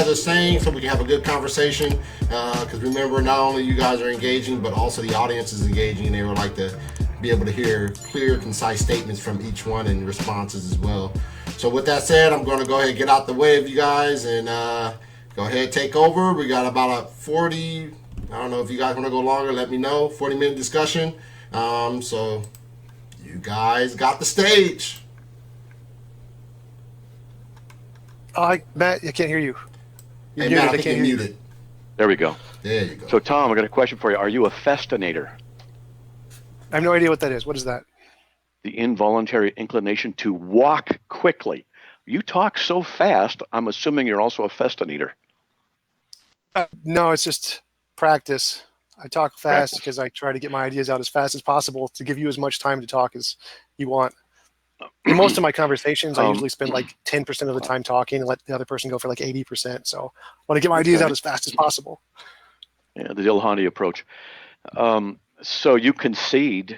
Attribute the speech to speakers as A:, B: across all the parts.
A: are saying so we can have a good conversation. Because remember, not only you guys are engaging, but also the audience is engaging, and they would like to be able to hear clear, concise statements from each one and responses as well. So with that said, I'm going to go ahead and get out the way of you guys and go ahead, take over. We got about a 40, I don't know if you guys want to go longer, let me know, 40-minute discussion. So you guys got the stage.
B: Matt, I can't hear you.
A: You're muted. Matt, I think you're muted.
C: There we go.
A: There you go.
C: So Tom, I got a question for you. Are you a festinator?
B: I have no idea what that is. What is that?
C: The involuntary inclination to walk quickly. You talk so fast, I'm assuming you're also a festinator.
B: No, it's just practice. I talk fast because I try to get my ideas out as fast as possible to give you as much time to talk as you want. In most of my conversations, I usually spend like 10% of the time talking and let the other person go for like 80%. So I want to get my ideas out as fast as possible.
C: Yeah, the Dilhandi approach. So you concede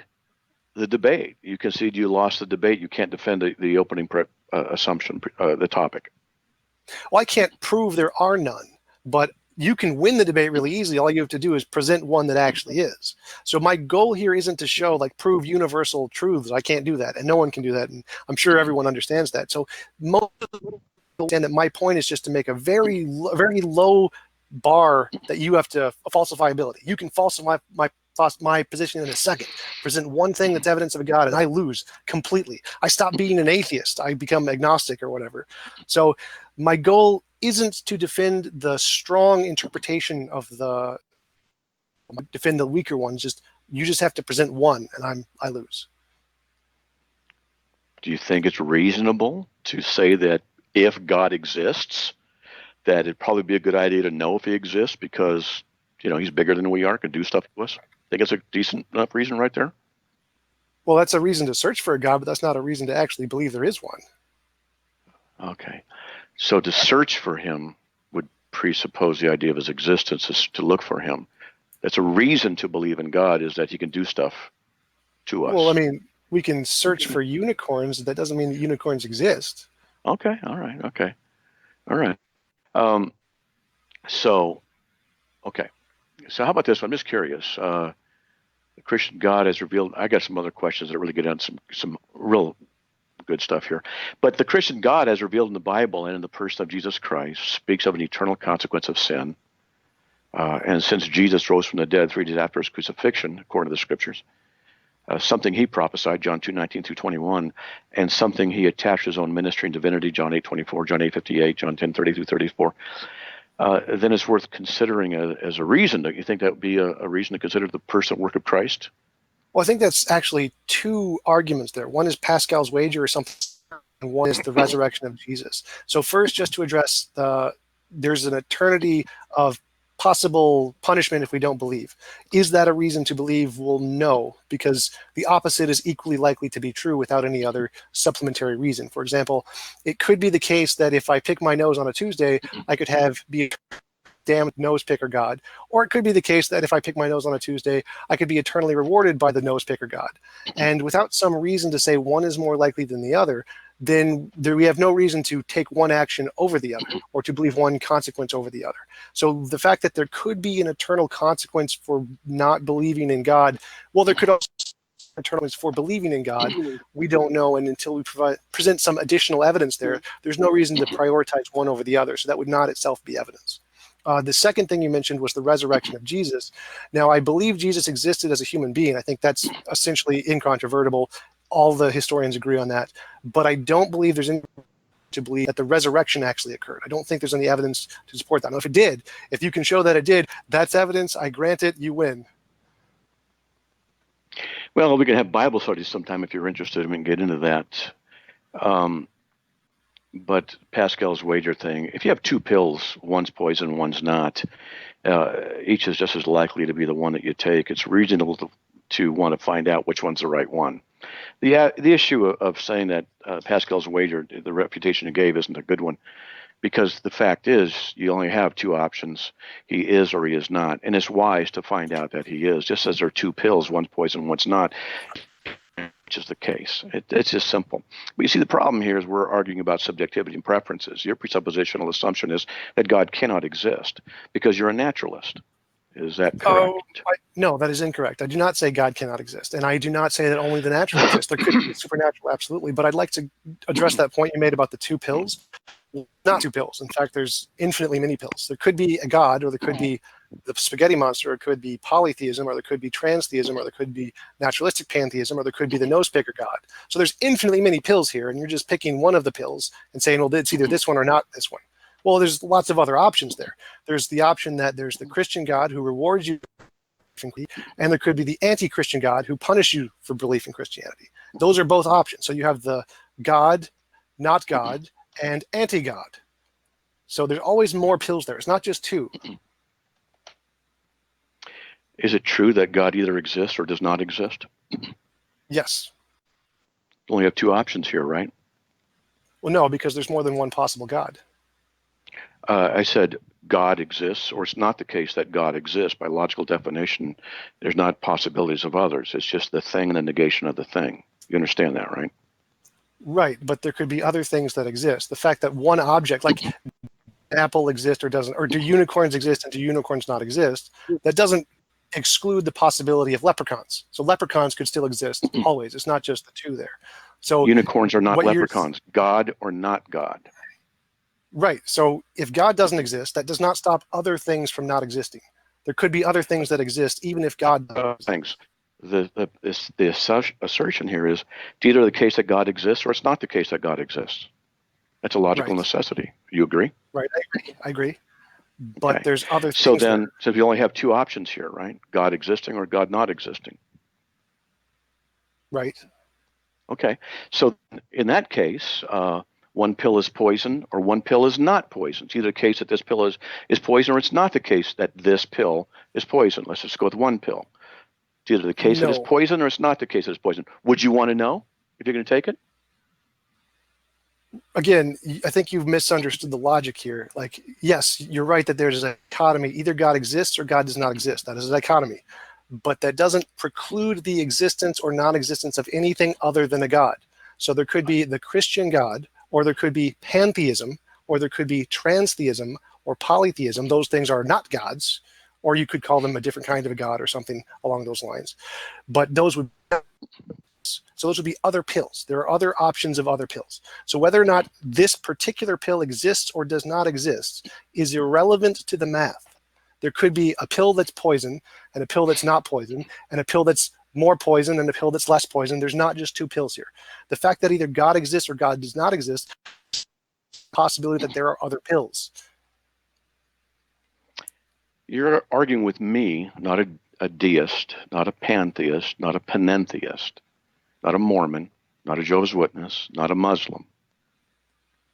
C: the debate. You concede you lost the debate. You can't defend the opening assumption, the topic.
B: Well, I can't prove there are none, but you can win the debate really easily. All you have to do is present one that actually is. So my goal here isn't to show, like, prove universal truths. I can't do that, and no one can do that, and I'm sure everyone understands that. So most of people understand that my point is just to make a very low bar that you have to falsifiability. You can falsify my position in a second, present one thing that's evidence of a God, and I lose completely. I stop being an atheist. I become agnostic or whatever. So my goal isn't to defend the strong interpretation of defend the weaker ones. You just have to present one, and I lose.
C: Do you think it's reasonable to say that if God exists, that it'd probably be a good idea to know if he exists because, he's bigger than we are, can do stuff to us? Think it's a decent enough reason right there?
B: Well, that's a reason to search for a God, but that's not a reason to actually believe there is one.
C: Okay. So to search for him would presuppose the idea of his existence is to look for him. That's a reason to believe in God, is that he can do stuff to us.
B: Well, I mean, we can search for unicorns. That doesn't mean that unicorns exist.
C: Okay. All right. Okay. All right. So how about this one? I'm just curious. The Christian God has revealed. I got some other questions that really get into some real good stuff here. But the Christian God, as revealed in the Bible and in the person of Jesus Christ, speaks of an eternal consequence of sin. And since Jesus rose from the dead 3 days after his crucifixion, according to the scriptures, something he prophesied, John 2:19 through 21, and something he attached his own ministry and divinity, John 8:24, John 8:58, John 10:30 through 34, then it's worth considering as a reason. Don't you think that would be a reason to consider the person and work of Christ?
B: Well, I think that's actually two arguments there. One is Pascal's wager or something, and one is the resurrection of Jesus. So first, just to address there's an eternity of possible punishment if we don't believe. Is that a reason to believe? Well, no, because the opposite is equally likely to be true without any other supplementary reason. For example, it could be the case that if I pick my nose on a Tuesday, I could be a damned nose picker God. Or it could be the case that if I pick my nose on a Tuesday, I could be eternally rewarded by the nose picker God. And without some reason to say one is more likely than the other, then we have no reason to take one action over the other or to believe one consequence over the other. So the fact that there could be an eternal consequence for not believing in God, well, there could also be eternal consequence for believing in God. We don't know, and until we present some additional evidence there's no reason to prioritize one over the other. So that would not itself be evidence. The second thing you mentioned was the resurrection of Jesus. Now, I believe Jesus existed as a human being. I think that's essentially incontrovertible. All the historians agree on that. But I don't believe there's any to believe that the resurrection actually occurred. I don't think there's any evidence to support that. Now, if it did, if you can show that it did, that's evidence. I grant it. You win.
C: Well, we can have Bible studies sometime if you're interested. We can get into that. But Pascal's wager thing, if you have two pills, one's poison, one's not, each is just as likely to be the one that you take. It's reasonable to want to find out which one's the right one. The issue of saying that Pascal's wager, the reputation he gave, isn't a good one, because the fact is you only have two options. He is or he is not. And it's wise to find out that he is, just as there are two pills, one's poison, one's not. which is the case. It's just simple. But you see, the problem here is we're arguing about subjectivity and preferences. Your presuppositional assumption is that God cannot exist because you're a naturalist. Is that correct?
B: No, that is incorrect. I do not say God cannot exist, and I do not say that only the natural exists. There could be supernatural, absolutely, but I'd like to address that point you made about the two pills. Not two pills. In fact, there's infinitely many pills. There could be a God, or there could be the spaghetti monster, or it could be polytheism, or there could be transtheism, or there could be naturalistic pantheism, or there could be the nose picker God. So there's infinitely many pills here, and you're just picking one of the pills and saying, well, it's either this one or not this one. Well, there's lots of other options there. There's the option that there's the Christian God who rewards you, and there could be the anti-Christian God who punishes you for belief in Christianity. Those are both options. So you have the God, not God, and anti-God. So there's always more pills there. It's not just two.
C: Is it true that God either exists or does not exist?
B: Yes.
C: You only have two options here, right?
B: Well, no, because there's more than one possible God.
C: I said God exists, or it's not the case that God exists. By logical definition, there's not possibilities of others. It's just the thing and the negation of the thing. You understand that, right?
B: Right, but there could be other things that exist. The fact that one object, like Apple exists or doesn't, or do unicorns exist and do unicorns not exist, that doesn't exclude the possibility of leprechauns. So leprechauns could still exist always. It's not just the two there. So
C: unicorns are not leprechauns, God or not God.
B: Right. So if God doesn't exist, that does not stop other things from not existing. There could be other things that exist, even if God does.
C: Things. The assertion here is it's either the case that God exists or it's not the case that God exists. That's a logical necessity. You agree?
B: Right. I agree. But
C: Okay.
B: there's other things.
C: So then, so you only have two options here, right? God existing or God not existing.
B: Right.
C: Okay. So in that case, one pill is poison or one pill is not poison. It's either the case that this pill is poison or it's not the case that this pill is poison. Let's just go with one pill. It's either the case that it's poison or it's not the case that it's poison. Would you want to know if you're going to take it?
B: Again, I think you've misunderstood the logic here. Like, yes, you're right that there's a dichotomy. Either God exists or God does not exist. That is a dichotomy. But that doesn't preclude the existence or non-existence of anything other than a God. So there could be the Christian God, or there could be pantheism, or there could be transtheism or polytheism. Those things are not gods, or you could call them a different kind of a god or something along those lines. But those would be other pills. There are other options of other pills. So whether or not this particular pill exists or does not exist is irrelevant to the math. There could be a pill that's poison and a pill that's not poison, and a pill that's more poison and a pill that's less poison. There's not just two pills here. The fact that either God exists or God does not exist, possibility that there are other pills.
C: You're arguing with me, not a deist, not a pantheist, not a panentheist, not a Mormon, not a Jehovah's Witness, not a Muslim.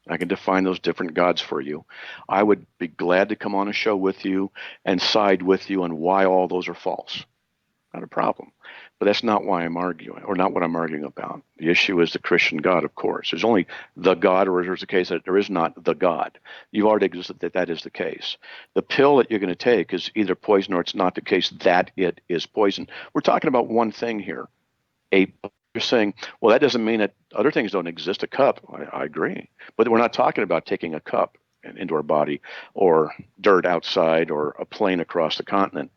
C: I can define those different gods for you. I would be glad to come on a show with you and side with you on why all those are false. Not a problem. But that's not why I'm arguing, or not what I'm arguing about. The issue is the Christian God, of course. There's only the God, or there's a case that there is not the God. You've already existed that that is the case. The pill that you're going to take is either poison or it's not the case that it is poison. We're talking about one thing here. You're saying, well, that doesn't mean that other things don't exist. A cup, I agree. But we're not talking about taking a cup into our body or dirt outside or a plane across the continent.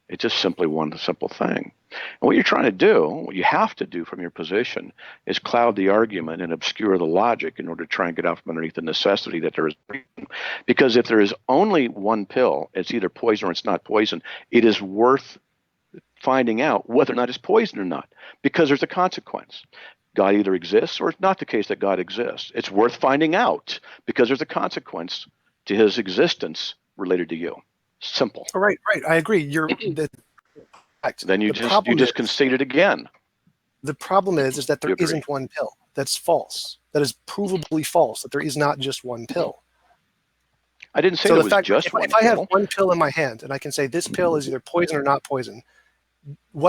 C: It's just simply one simple thing. And what you're trying to do, what you have to do from your position, is cloud the argument and obscure the logic in order to try and get out from underneath the necessity that there is. Because if there is only one pill, it's either poison or it's not poison, it is worth finding out whether or not it's poison or not, because there's a consequence. God either exists or it's not the case that God exists. It's worth finding out because there's a consequence to his existence related to you. Simple.
B: Right. I agree.
C: Then you just conceded again.
B: The problem is that there isn't one pill. That's false. That is provably false, that there is not just one pill.
C: I didn't say there was just one pill.
B: If I have one pill in my hand and I can say this pill is either poison or not poison,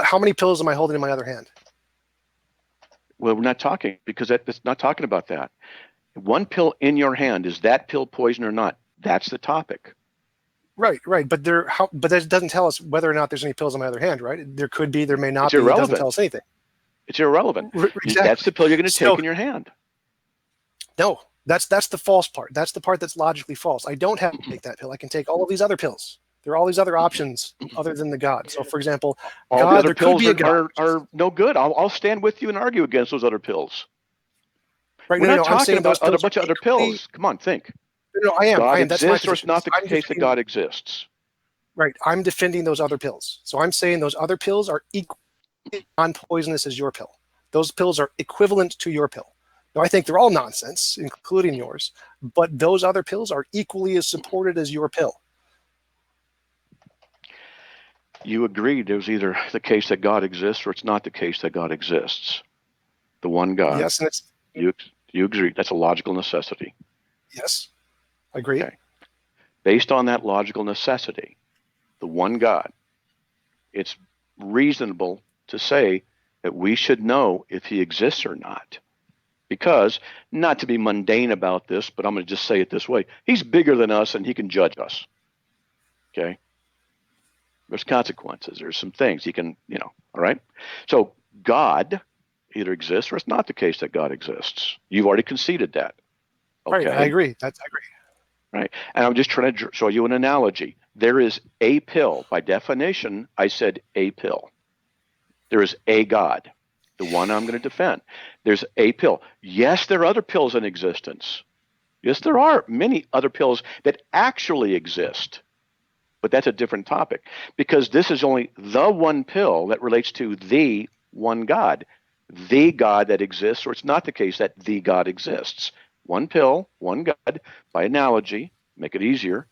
B: how many pills am I holding in my other hand?
C: Well, we're not talking, because it's not talking about that. One pill in your hand, is that pill poison or not? That's the topic.
B: Right. But that doesn't tell us whether or not there's any pills in my other hand, right? There could be, there may not be. It doesn't tell us anything.
C: It's irrelevant.
B: Exactly.
C: That's the pill you're going to
B: So,
C: take in your hand.
B: no, that's the false part. That's the part that's logically false. I don't have to take that pill. I can take all of these other pills. There are all these other options other than the God. So, for example,
C: All the
B: God,
C: other
B: there could
C: pills
B: be a God.
C: are no good. I'll stand with you and argue against those other pills.
B: Right?
C: We're
B: No,
C: not
B: I'm
C: talking
B: saying those
C: about a
B: pills
C: bunch
B: are
C: of other
B: equally.
C: pills. Come on, think.
B: No, I am.
C: God
B: That's my
C: exists, or it's
B: position.
C: not the
B: I'm
C: case that
B: defending,
C: God exists.
B: right. I'm defending those other pills. So I'm saying those other pills are equally non-poisonous as your pill. Those pills are equivalent to your pill. Now, I think they're all nonsense, including yours, but those other pills are equally as supported as your pill.
C: You agreed it was either the case that God exists or it's not the case that God exists. The one God.
B: Yes, and it's
C: You agree. That's a logical necessity.
B: yes, I agree.
C: Okay. Based on that logical necessity, the one God, it's reasonable to say that we should know if he exists or not. Because, not to be mundane about this, but I'm going to just say it this way, he's bigger than us and he can judge us. Okay? There's consequences. There's some things he can, all right? So God either exists or it's not the case that God exists. You've already conceded that. Okay?
B: Right, I agree. I agree.
C: Right. And I'm just trying to show you an analogy. There is a pill. By definition, I said a pill. There is a God, the one I'm going to defend. There's a pill. Yes, there are other pills in existence. Yes, there are many other pills that actually exist. But that's a different topic because this is only the one pill that relates to the one God. The God that exists, or it's not the case that the God exists. One pill, one God, by analogy, make it easier.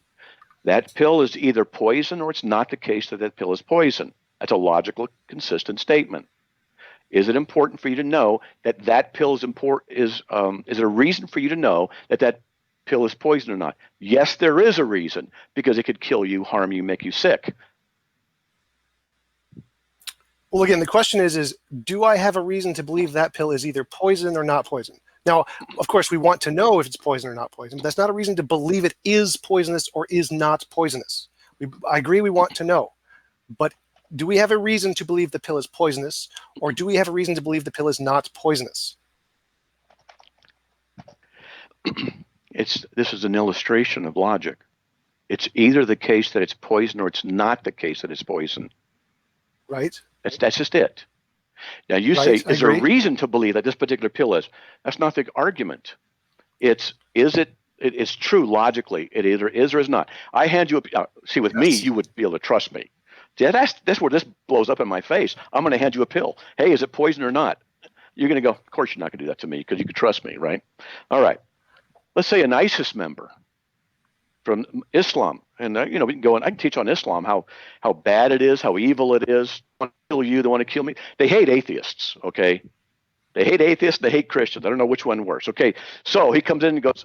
C: That pill is either poison or it's not the case that that pill is poison. That's a logical, consistent statement. Is it important for you to know that that pill is important? Is it a reason for you to know that that pill is poison or not? Yes, there is a reason because it could kill you, harm you, make you sick.
B: Well, again, the question is do I have a reason to believe that pill is either poison or not poison? Now, of course, we want to know if it's poison or not poison, but that's not a reason to believe it is poisonous or is not poisonous. I agree we want to know, but do we have a reason to believe the pill is poisonous, or do we have a reason to believe the pill is not poisonous?
C: This is an illustration of logic. It's either the case that it's poison or it's not the case that it's poison.
B: Right.
C: That's just it. Now you say, is there a reason to believe that this particular pill is? That's not the argument. It's true logically. It either is or is not. I hand you see with me, you would be able to trust me. Yeah, that's where this blows up in my face. I'm going to hand you a pill. Hey, is it poison or not? You're going to go, of course you're not going to do that to me because you can trust me, right? All right. Let's say an ISIS member from Islam, and we can go and I can teach on Islam how bad it is, how evil it is. They want to kill you, they want to kill me. They hate atheists, okay? They hate atheists, they hate Christians. I don't know which one worse. Okay, so he comes in and goes,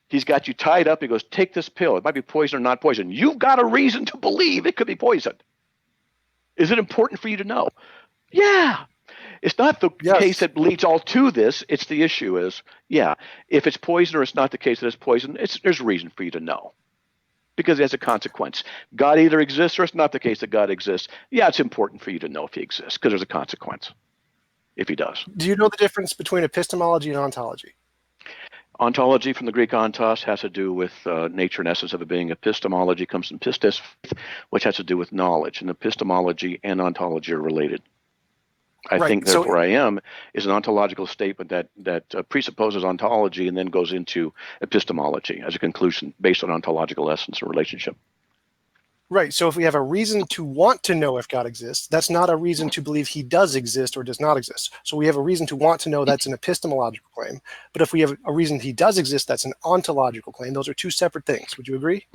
C: he's got you tied up. He goes, take this pill. It might be poison or not poison. You've got a reason to believe it could be poison. Is it important for you to know? Yeah. It's not the case that leads all to this. It's the issue is, if it's poison or it's not the case that it's poison, there's a reason for you to know. Because it has a consequence. God either exists or it's not the case that God exists. Yeah, it's important for you to know if he exists because there's a consequence if he does.
B: Do you know the difference between epistemology and ontology?
C: Ontology from the Greek ontos has to do with nature and essence of a being. Epistemology comes from pistis, which has to do with knowledge. And epistemology and ontology are related. I think therefore I am is an ontological statement that presupposes ontology and then goes into epistemology as a conclusion based on ontological essence or relationship.
B: Right. So if we have a reason to want to know if God exists, that's not a reason to believe he does exist or does not exist. So we have a reason to want to know, that's an epistemological claim. But if we have a reason he does exist, that's an ontological claim. Those are two separate things. Would you agree?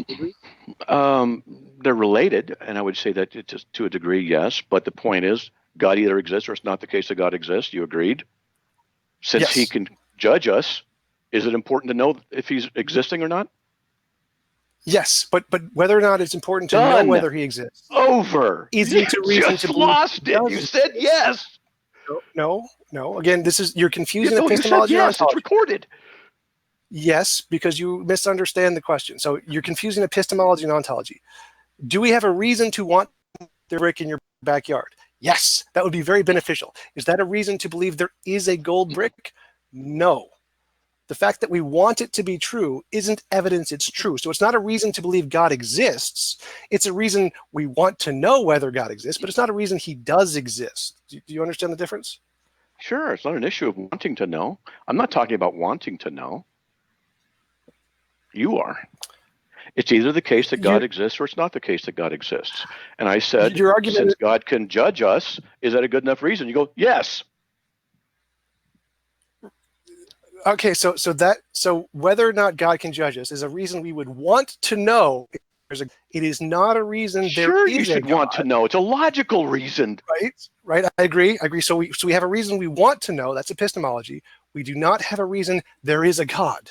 C: They're related, and I would say that to a degree, yes. But the point is, God either exists or it's not the case that God exists. You agreed? Since he can judge us, is it important to know if he's existing or not?
B: Yes, but whether or not it's important to know whether he exists.
C: Over.
B: Is it a reason to believe
C: lost it. You said yes.
B: No. Again, you're confusing epistemology and ontology.
C: Yes, it's recorded.
B: Yes, because you misunderstand the question. So you're confusing epistemology and ontology. Do we have a reason to want the brick in your backyard? Yes, that would be very beneficial. Is that a reason to believe there is a gold brick? No. The fact that we want it to be true isn't evidence it's true. So it's not a reason to believe God exists. It's a reason we want to know whether God exists, but it's not a reason he does exist. Do you understand the difference?
C: Sure, it's not an issue of wanting to know. I'm not talking about wanting to know. You are. It's either the case that God exists or it's not the case that God exists. And I said,
B: your argument
C: since God can judge us, is that a good enough reason? You go, yes.
B: Okay, so whether or not God can judge us is a reason we would want to know. It is not a reason
C: Sure,
B: there is
C: you should
B: a God,
C: want to know. It's a logical reason.
B: Right. I agree. So we have a reason we want to know. That's epistemology. We do not have a reason there is a God.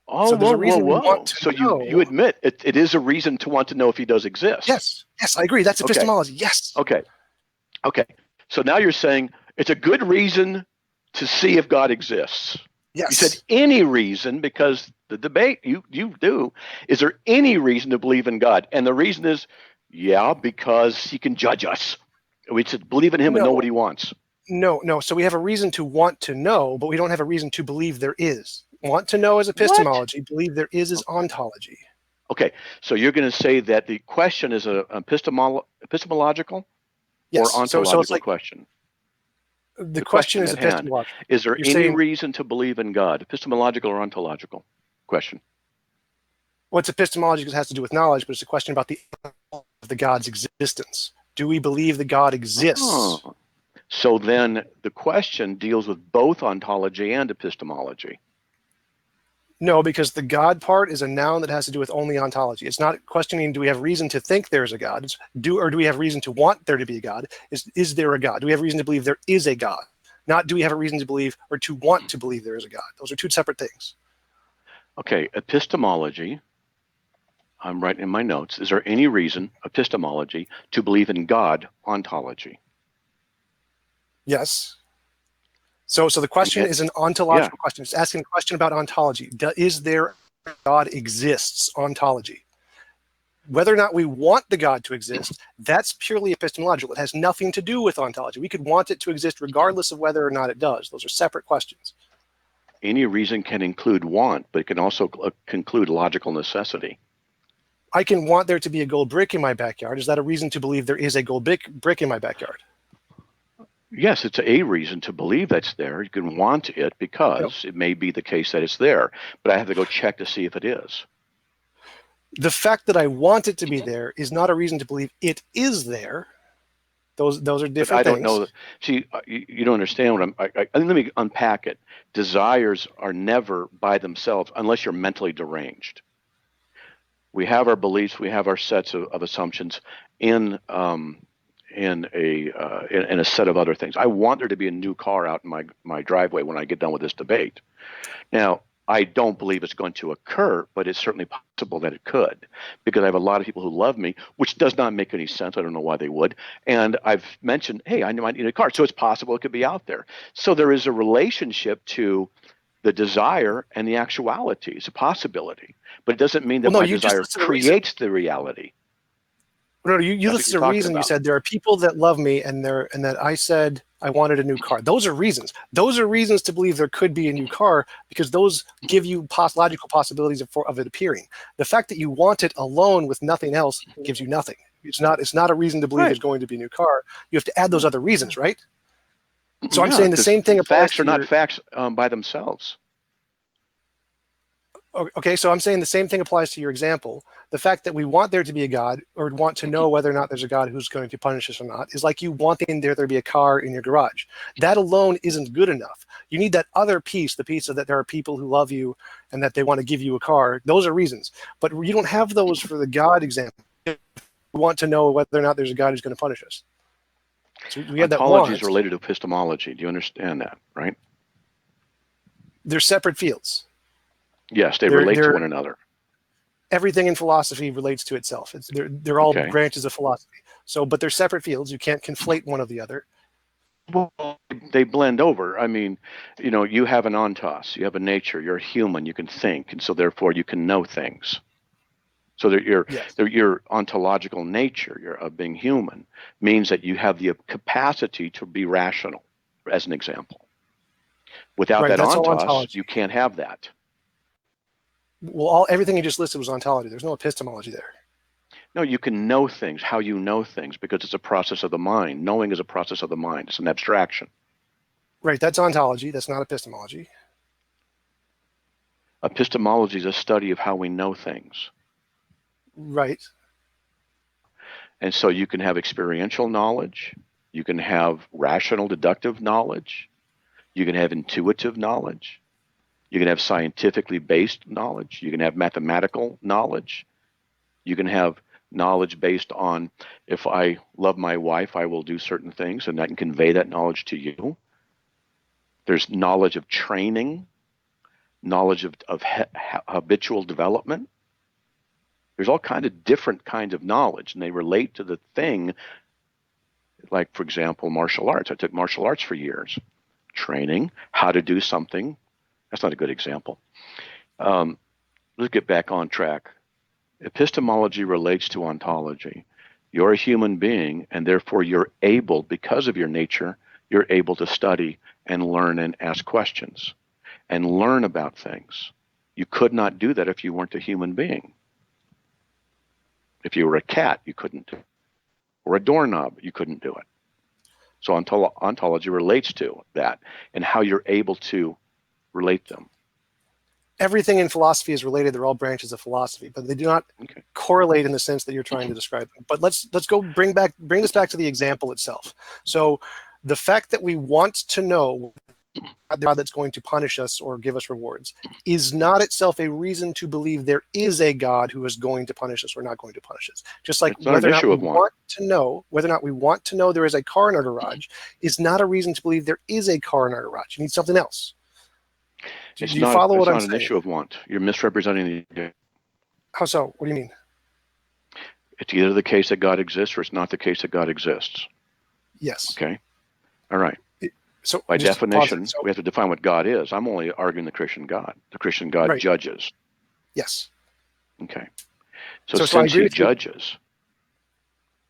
C: Oh,
B: so there's a reason we want to
C: so
B: know.
C: you admit it is a reason to want to know if he does exist.
B: Yes, I agree. That's epistemology.
C: Okay.
B: Yes.
C: Okay. So now you're saying it's a good reason to see if God exists.
B: Yes.
C: You said any reason, because the debate you do, is there any reason to believe in God? And the reason is, because he can judge us. We should believe in him and know what he wants.
B: No. So we have a reason to want to know, but we don't have a reason to believe there is. Want to know is epistemology. What? Believe there is ontology.
C: Okay. So you're going to say that the question is an epistemological or ontological question?
B: The question is epistemological.
C: Is there any reason to believe in God? Epistemological or ontological question?
B: Well, it's epistemology because it has to do with knowledge, but it's a question about the God's existence. Do we believe that God exists?
C: Oh. So then the question deals with both ontology and epistemology.
B: No, because the God part is a noun that has to do with only ontology. It's not questioning, do we have reason to think there's a God? It's do we have reason to want there to be a God? Is there a God? Do we have reason to believe there is a God? Not do we have a reason to believe or to want to believe there is a God? Those are two separate things.
C: Okay, epistemology, I'm writing in my notes, is there any reason, epistemology, to believe in God, ontology?
B: Yes. So the question is an ontological question. It's asking a question about ontology. Is there God exists? Ontology. Whether or not we want the God to exist, that's purely epistemological. It has nothing to do with ontology. We could want it to exist regardless of whether or not it does. Those are separate questions.
C: Any reason can include want, but it can also conclude logical necessity.
B: I can want there to be a gold brick in my backyard. Is that a reason to believe there is a gold brick in my backyard?
C: Yes, it's a reason to believe that's there. You can want it because it may be the case that it's there, but I have to go check to see if it is.
B: The fact that I want it to be there is not a reason to believe it is there. Those are different things.
C: I don't know. See, you don't understand what let me unpack it. Desires are never by themselves unless you're mentally deranged. We have our beliefs, we have our sets of assumptions in a set of other things. I want there to be a new car out in my driveway when I get done with this debate. Now, I don't believe it's going to occur, but it's certainly possible that it could, because I have a lot of people who love me, which does not make any sense. I don't know why they would. And I've mentioned, hey, I might need a car. So it's possible it could be out there. So there is a relationship to the desire and the actuality. It's a possibility, but it doesn't mean that my desire creates the reality.
B: No, you listed a reason. You said there are people that love me, and that I said I wanted a new car. Those are reasons. Those are reasons to believe there could be a new car, because those give you logical possibilities of it appearing. The fact that you want it alone with nothing else gives you nothing. It's not a reason to believe there's going to be a new car. You have to add those other reasons, right? So I'm saying the same thing applies.
C: Facts are not facts by themselves.
B: Okay, so I'm saying the same thing applies to your example. The fact that we want there to be a God, or want to know whether or not there's a God who's going to punish us or not, is like you wanting there to be a car in your garage. That alone isn't good enough. You need that other piece, the piece of that there are people who love you and that they want to give you a car. Those are reasons. But you don't have those for the God example. You want to know whether or not there's a God who's going to punish us. So we have that want.
C: Ontology is related to epistemology. Do you understand that, right?
B: They're separate fields.
C: Yes, they relate to one another.
B: Everything in philosophy relates to itself. They're all branches of philosophy. So, but they're separate fields. You can't conflate one of the other.
C: Well, they blend over. I mean, you have an ontos, you have a nature, you're a human, you can think, and so therefore you can know things. So that
B: Yes.
C: your ontological nature of being human means that you have the capacity to be rational, as an example. Without
B: Right.
C: that
B: That's all
C: ontos, you
B: ontology.
C: can't have that.
B: Well, everything you just listed was ontology. There's no epistemology there.
C: No, you can know things, how you know things, because it's a process of the mind. Knowing is a process of the mind. It's an abstraction.
B: Right. That's ontology. That's not epistemology.
C: Epistemology is a study of how we know things.
B: Right.
C: And so you can have experiential knowledge. You can have rational deductive knowledge. You can have intuitive knowledge. You can have scientifically based knowledge. You can have mathematical knowledge. You can have knowledge based on, if I love my wife, I will do certain things, and I can convey that knowledge to you. There's knowledge of training, knowledge of habitual development. There's all kinds of different kinds of knowledge, and they relate to the thing. Like, for example, martial arts. I took martial arts for years. Training, how to do something. That's not a good example. Let's get back on track. Epistemology relates to ontology. You're a human being, and therefore you're able, because of your nature, you're able to study and learn and ask questions and learn about things. You could not do that if you weren't a human being. If you were a cat, you couldn't do it. Or a doorknob, you couldn't do it. So ontology relates to that and how you're able to relate them.
B: Everything in philosophy is related. They're all branches of philosophy, but they do not correlate in the sense that you're trying to describe them. But let's go bring this back to the example itself. So the fact that we want to know the God that's going to punish us or give us rewards is not itself a reason to believe there is a God who is going to punish us or not going to punish us. Just like whether or not we want to know there is a car in our garage is not a reason to believe there is a car in our garage. You need something else. Do you follow what I'm saying?
C: It's not an issue of want. You're misrepresenting the.
B: How so? What do you mean?
C: It's either the case that God exists or it's not the case that God exists.
B: Yes.
C: Okay. All right.
B: So
C: by definition, we have to define what God is. I'm only arguing the Christian God. The Christian God judges.
B: Yes.
C: Okay. So since he judges,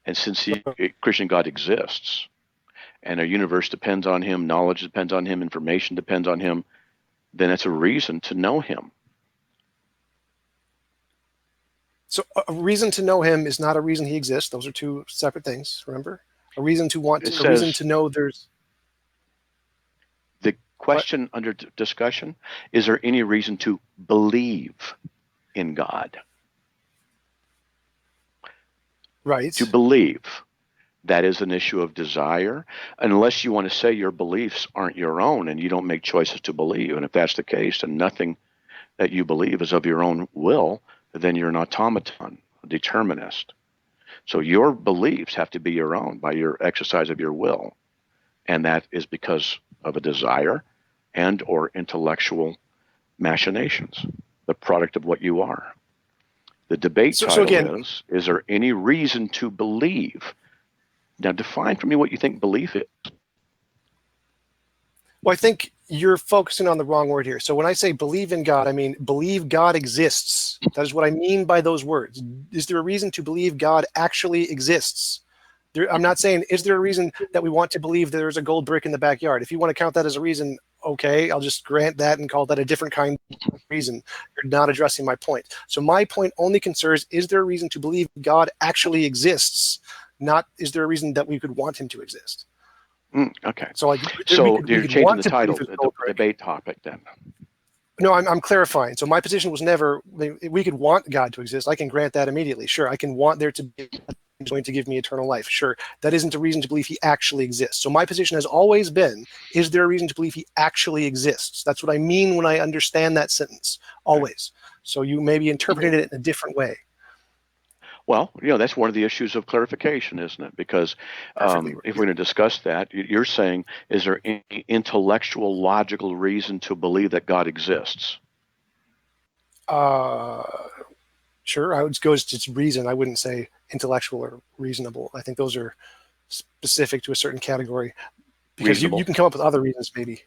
C: and since Christian God exists, and our universe depends on him, knowledge depends on him, information depends on him, then it's a reason to know him.
B: So a reason to know him is not a reason he exists. Those are two separate things, remember? A reason to want to, a reason to know there's...
C: The question under discussion, is there any reason to believe in God?
B: Right.
C: To believe. That is an issue of desire, unless you want to say your beliefs aren't your own and you don't make choices to believe. And if that's the case, and nothing that you believe is of your own will, then you're an automaton, a determinist. So your beliefs have to be your own by your exercise of your will. And that is because of a desire and or intellectual machinations, the product of what you are. The debate title is there any reason to believe? Now, define for me what you think belief is.
B: Well, I think you're focusing on the wrong word here. So when I say believe in God, I mean believe God exists. That is what I mean by those words. Is there a reason to believe God actually exists? I'm not saying, is there a reason that we want to believe there's a gold brick in the backyard? If you want to count that as a reason, okay, I'll just grant that and call that a different kind of reason. You're not addressing my point. So my point only concerns, is there a reason to believe God actually exists? Not, is there a reason that we could want him to exist?
C: Okay.
B: So like,
C: you're changing the title, the debate topic then.
B: No, I'm clarifying. So my position was never, we could want God to exist. I can grant that immediately. Sure, I can want there to be going to give me eternal life. Sure, that isn't a reason to believe he actually exists. So my position has always been, is there a reason to believe he actually exists? That's what I mean when I understand that sentence, always. So you maybe interpreted it in a different way.
C: Well, that's one of the issues of clarification, isn't it? Because if we're going to discuss that, you're saying, is there any intellectual, logical reason to believe that God exists?
B: Sure, I would go to reason. I wouldn't say intellectual or reasonable. I think those are specific to a certain category. Because you can come up with other reasons, maybe.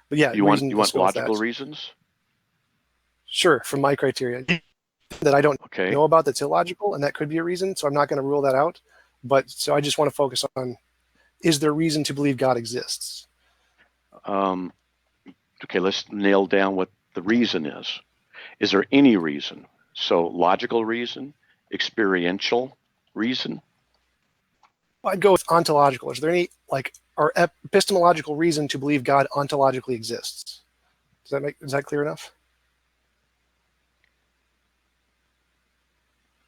B: But yeah,
C: you want logical reasons?
B: Sure, from my criteria. that I don't
C: Okay.
B: know about that's illogical, and that could be a reason. So I'm not going to rule that out. But so I just want to focus on, is there reason to believe God exists?
C: Okay, let's nail down what the reason is. Is there any reason? So logical reason, experiential reason?
B: I'd go with ontological. Is there any our epistemological reason to believe God ontologically exists? Is that clear enough?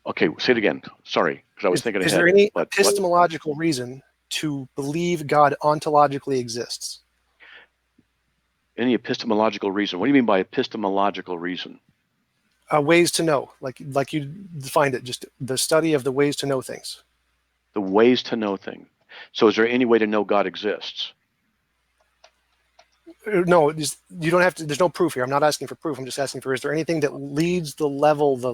C: Okay, say it again. Sorry, because I was thinking ahead.
B: Is there any epistemological reason to believe God ontologically exists?
C: Any epistemological reason? What do you mean by epistemological reason?
B: Ways to know, like you defined it, just the study of the ways to know things.
C: The ways to know things. So is there any way to know God exists?
B: No, you don't have to. There's no proof here. I'm not asking for proof. I'm just asking for, is there anything that leads the level, the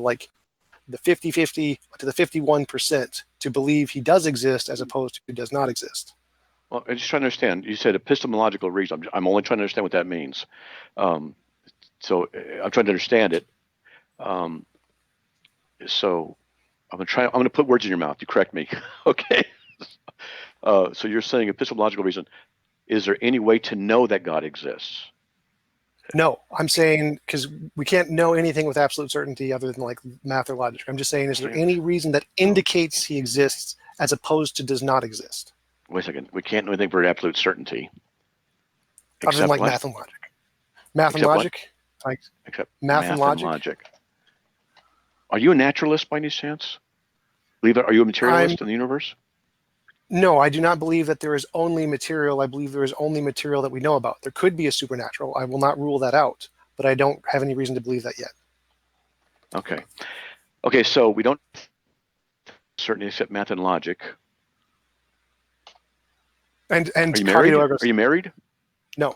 B: 50-50 to the 51% to believe he does exist as opposed to he does not exist?
C: Well, I'm just trying to understand. You said epistemological reason. I'm only trying to understand what that means. So I'm trying to understand it. So I'm going to put words in your mouth. You correct me. Okay. So you're saying epistemological reason. Is there any way to know that God exists?
B: No, I'm saying, because we can't know anything with absolute certainty other than like math or logic. I'm just saying, is there any reason that indicates he exists as opposed to does not exist?
C: Wait a second. We can't know anything for absolute certainty.
B: Other than like math and logic. Math and logic?
C: Except
B: math and logic.
C: Are you a naturalist by any chance? Are you a materialist in the universe?
B: No, I do not believe that there is only material. I believe there is only material that we know about. There could be a supernatural. I will not rule that out, but I don't have any reason to believe that yet.
C: Okay. Okay, so we don't certainly accept math and logic.
B: And
C: are you married? Are you married?
B: No.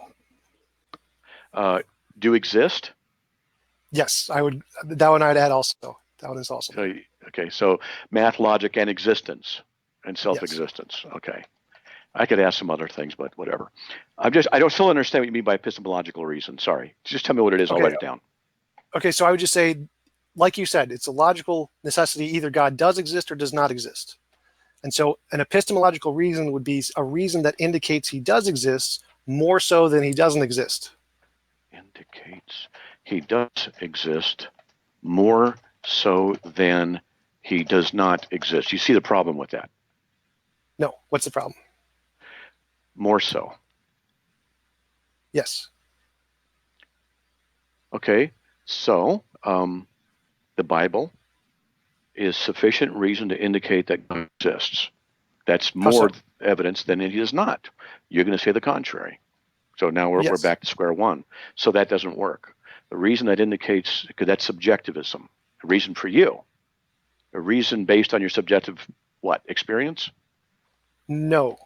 C: Do you exist?
B: Yes, I would. That one I'd add also. That one is also.
C: Okay, so math, logic, and existence. And self-existence. Yes. Okay. I could ask some other things, but whatever. I don't still understand what you mean by epistemological reason. Sorry. Just tell me what it is. Okay. I'll write it down.
B: Okay, so I would just say, like you said, it's a logical necessity. Either God does exist or does not exist. And so an epistemological reason would be a reason that indicates he does exist more so than he doesn't exist.
C: Indicates he does exist more so than he does not exist. You see the problem with that?
B: No. What's the problem?
C: More so.
B: Yes.
C: Okay. So the Bible is sufficient reason to indicate that God exists. That's more evidence than it is not. You're going to say the contrary. So now we're back to square one. So that doesn't work. The reason that indicates, because that's subjectivism. A reason for you. A reason based on your subjective, experience?
B: No,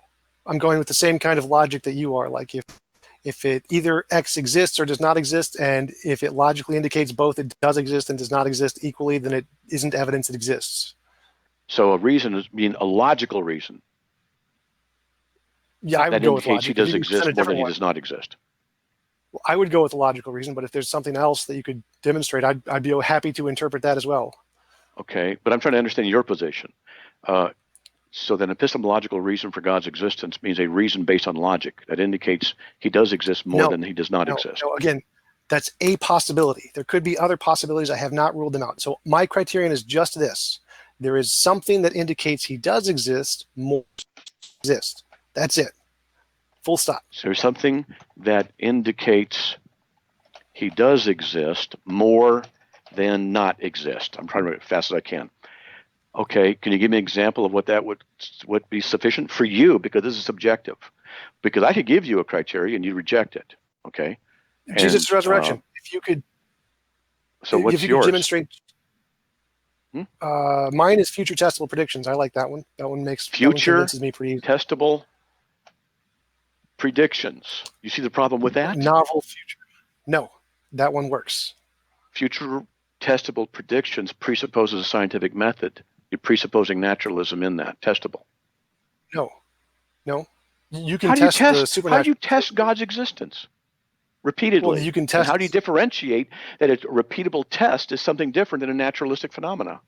B: I'm going with the same kind of logic that you are. Like if it either X exists or does not exist, and if it logically indicates both it does exist and does not exist equally, then it isn't evidence it exists.
C: So a reason is being a logical reason.
B: Yeah, I would go with logic.
C: He does exist more than he does not exist.
B: Well, I would go with the logical reason, but if there's something else that you could demonstrate, I'd be happy to interpret that as well.
C: Okay, but I'm trying to understand your position. So then epistemological reason for God's existence means a reason based on logic that indicates he does exist more than he does not exist.
B: No, again, that's a possibility. There could be other possibilities. I have not ruled them out. So my criterion is just this. There is something that indicates he does exist more than exist. That's it. Full stop.
C: So there's something that indicates he does exist more than not exist. I'm trying to write as fast as I can. Okay, can you give me an example of what that would be sufficient for you? Because this is subjective. Because I could give you a criteria and you reject it. Okay.
B: Jesus' resurrection. If you could.
C: So what's yours?
B: Could demonstrate. Mine is future testable predictions. I like that one. That one convinces me pretty easy.
C: Testable predictions. You see the problem with that?
B: Novel future. No, that one works.
C: Future testable predictions presupposes a scientific method. You're presupposing naturalism in that. Testable.
B: No. You can test the supernatural.
C: How do you test God's existence? repeatedly.
B: Well, you can
C: And
B: test.
C: how do you differentiate that a repeatable test is something different than a naturalistic phenomena?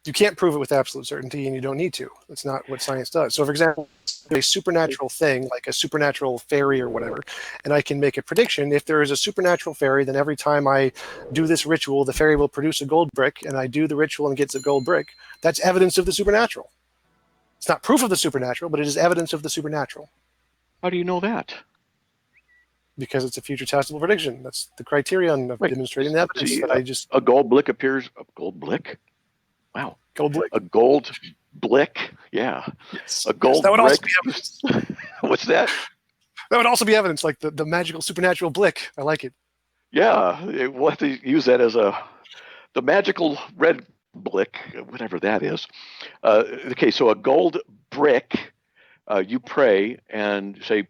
B: You can't prove it with absolute certainty, and you don't need to. That's not what science does. So, for example, a supernatural thing, like a supernatural fairy or whatever, and I can make a prediction. If there is a supernatural fairy, then every time I do this ritual, the fairy will produce a gold brick, and I do the ritual and gets a gold brick. That's evidence of the supernatural. It's not proof of the supernatural, but it is evidence of the supernatural.
C: How do you know that?
B: Because it's a future testable prediction. That's the criterion of demonstrating the evidence that I just...
C: A gold blick appears... A gold blick? Wow.
B: Gold blick.
C: A gold blick? Yeah.
B: Yes.
C: A gold
B: that would
C: brick.
B: Also be evidence.
C: What's that?
B: That would also be evidence, like the magical supernatural blick. I like it.
C: Yeah. We'll have to use that as the magical red blick, whatever that is. Okay, so a gold brick, you pray and say,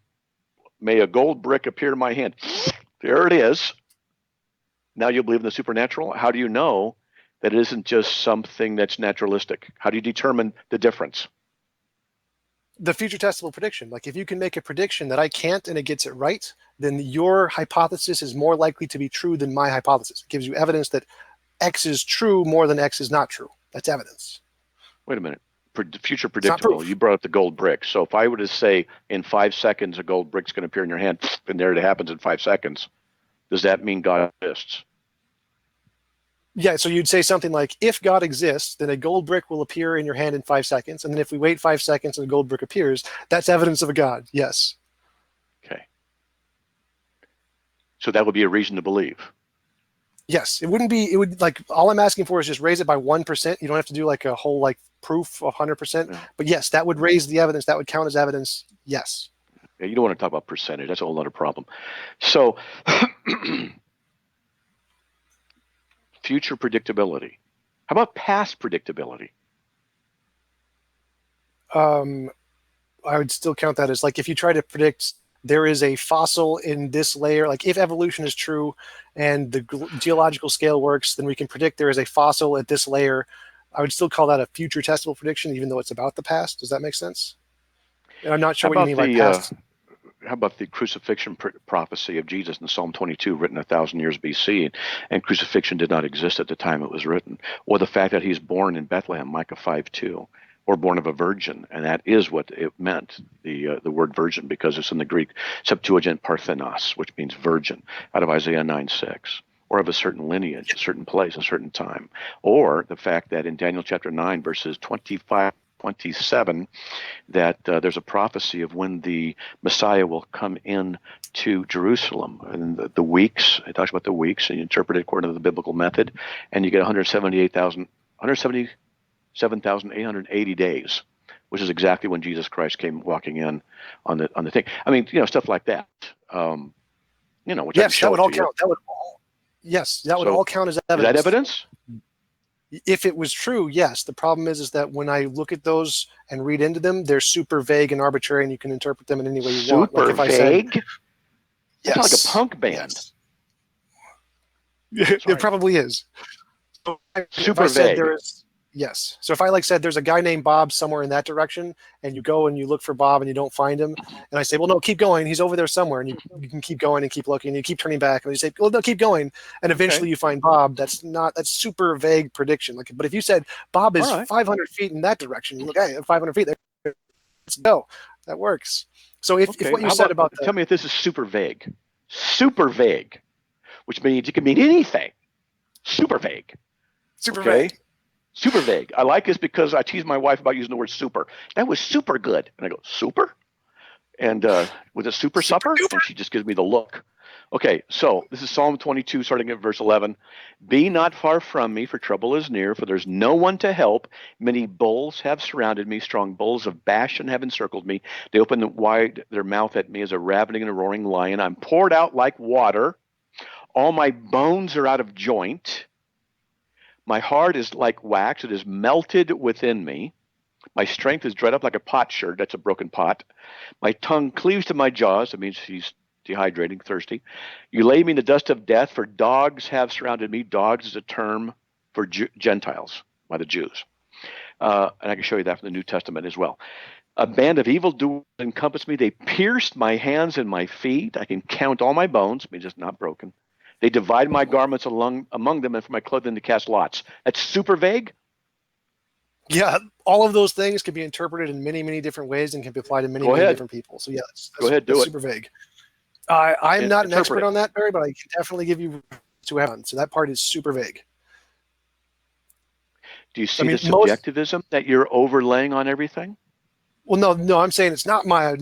C: may a gold brick appear in my hand. There it is. Now you believe in the supernatural. How do you know that it isn't just something that's naturalistic? How do you determine the difference?
B: The future testable prediction. Like if you can make a prediction that I can't and it gets it right, then your hypothesis is more likely to be true than my hypothesis. It gives you evidence that X is true more than X is not true. That's evidence.
C: Wait a minute. Future predictable. You brought up the gold brick. So if I were to say in 5 seconds a gold brick's going to appear in your hand, and there it happens in 5 seconds, does that mean God exists?
B: Yeah, so you'd say something like, if God exists, then a gold brick will appear in your hand in 5 seconds. And then if we wait 5 seconds and a gold brick appears, that's evidence of a God. Yes.
C: Okay. So that would be a reason to believe.
B: Yes. It wouldn't be, it would like, all I'm asking for is just raise it by 1%. You don't have to do like a whole like proof of 100%. Yeah. But yes, that would raise the evidence. That would count as evidence. Yes.
C: Yeah, you don't want to talk about percentage. That's a whole other problem. So future predictability. How about past predictability?
B: I would still count that as like if you try to predict there is a fossil in this layer, like if evolution is true and the geological scale works, then we can predict there is a fossil at this layer. I would still call that a future testable prediction, even though it's about the past. Does that make sense? And I'm not sure what you mean by past.
C: How about the crucifixion prophecy of Jesus in Psalm 22, written 1,000 years BC, and crucifixion did not exist at the time it was written? Or the fact that he's born in Bethlehem, Micah 5:2, or born of a virgin, and that is what it meant, the word virgin, because it's in the Greek Septuagint Parthenos, which means virgin, out of Isaiah 9:6, or of a certain lineage, a certain place, a certain time. Or the fact that in Daniel chapter 9, verses 25-27, that there's a prophecy of when the Messiah will come in to Jerusalem, and the weeks, it talks about the weeks, and you interpret it according to the biblical method, and you get 177,880 days, which is exactly when Jesus Christ came walking in on the thing. I mean, stuff like that. Which
B: yes, that would all count. That would all, yes, that would all count as evidence.
C: Is that evidence?
B: If it was true, yes. The problem is that when I look at those and read into them, they're super vague and arbitrary, and you can interpret them in any way you want.
C: Super
B: like if
C: vague?
B: I said, yes.
C: It's like a punk band.
B: Yes. It probably is. So
C: super vague.
B: Yes. So if I said there's a guy named Bob somewhere in that direction, and you go and you look for Bob and you don't find him, and I say, well, no, keep going. He's over there somewhere, and you can keep going and keep looking, and you keep turning back, and you say, well, no, keep going, and eventually you find Bob. That's super vague prediction. But if you said Bob is 500 feet in that direction, you look, hey, 500 feet, let's go. That works. So if what you said about
C: tell me if this is super vague, which means it can mean anything. Super vague.
B: Super vague.
C: Super vague. I like this because I tease my wife about using the word super. That was super good. And I go, super? And with a super supper? And she just gives me the look. Okay, so this is Psalm 22, starting at verse 11. Be not far from me, for trouble is near, for there's no one to help. Many bulls have surrounded me. Strong bulls of Bashan have encircled me. They open wide their mouth at me as a ravening and a roaring lion. I'm poured out like water. All my bones are out of joint. My heart is like wax. It is melted within me. My strength is dried up like a potsherd. That's a broken pot. My tongue cleaves to my jaws. That means he's dehydrating, thirsty. You lay me in the dust of death, for dogs have surrounded me. Dogs is a term for Gentiles by the Jews. And I can show you that from the New Testament as well. A band of evildoers encompassed me. They pierced my hands and my feet. I can count all my bones, me just not broken. They divide my garments among them, and for my clothing to cast lots. That's super vague.
B: Yeah, all of those things can be interpreted in many, many different ways and can be applied to many,
C: Go
B: many
C: ahead.
B: different people. So yeah,
C: Go ahead, do
B: that's
C: it.
B: super vague. I'm not an
C: Interpret
B: expert
C: it.
B: on that, Barry, but I can definitely give you to have on. So that part is super vague.
C: Do you see the subjectivism that you're overlaying on everything?
B: Well, no, I'm saying it's not my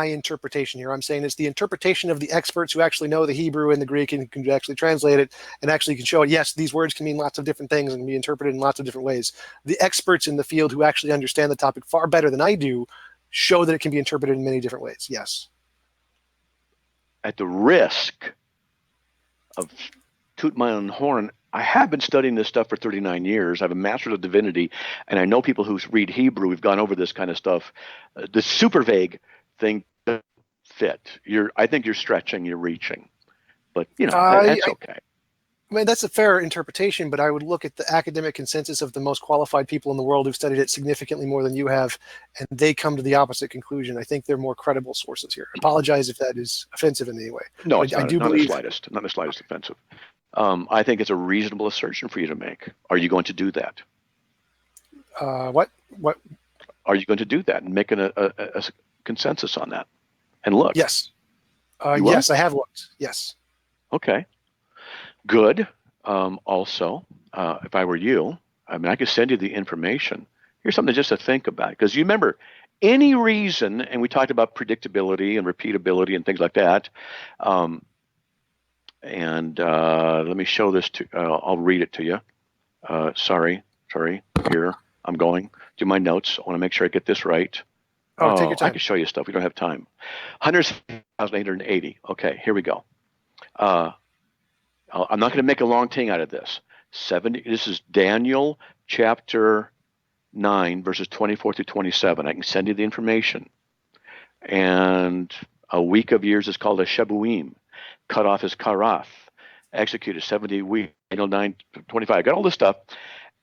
B: interpretation here. I'm saying it's the interpretation of the experts who actually know the Hebrew and the Greek and can actually translate it and actually can show it. Yes, these words can mean lots of different things and can be interpreted in lots of different ways. The experts in the field who actually understand the topic far better than I do show that it can be interpreted in many different ways. Yes.
C: At the risk of toot my own horn, I have been studying this stuff for 39 years. I have a master's of divinity, and I know people who read Hebrew. We've gone over this kind of stuff. The super vague thing doesn't fit. I think you're stretching, you're reaching, but that's okay.
B: I mean, that's a fair interpretation, but I would look at the academic consensus of the most qualified people in the world who've studied it significantly more than you have, and they come to the opposite conclusion. I think they're more credible sources here. I apologize if that is offensive in any way.
C: No, it's not, not the slightest. Not the slightest offensive. I think it's a reasonable assertion for you to make. Are you going to do that?
B: What?
C: Are you going to do that and make a consensus on that? And look.
B: Yes. Yes, I have looked. Yes.
C: Okay. Good. Also, if I were you, I mean, I could send you the information. Here's something just to think about. Because you remember, any reason, and we talked about predictability and repeatability and things like that. Let me show this to, I'll read it to you. Sorry, here, I'm going to my notes. I want to make sure I get this right.
B: Oh, take your time.
C: I can show you stuff. We don't have time. 100,880. Okay, here we go. I'm not going to make a long thing out of this. This is Daniel chapter 9, verses 24 through 27. I can send you the information. And a week of years is called a Shebuim. Cut off is Karath. Executed 70 weeks, Daniel 9, 25. I got all this stuff.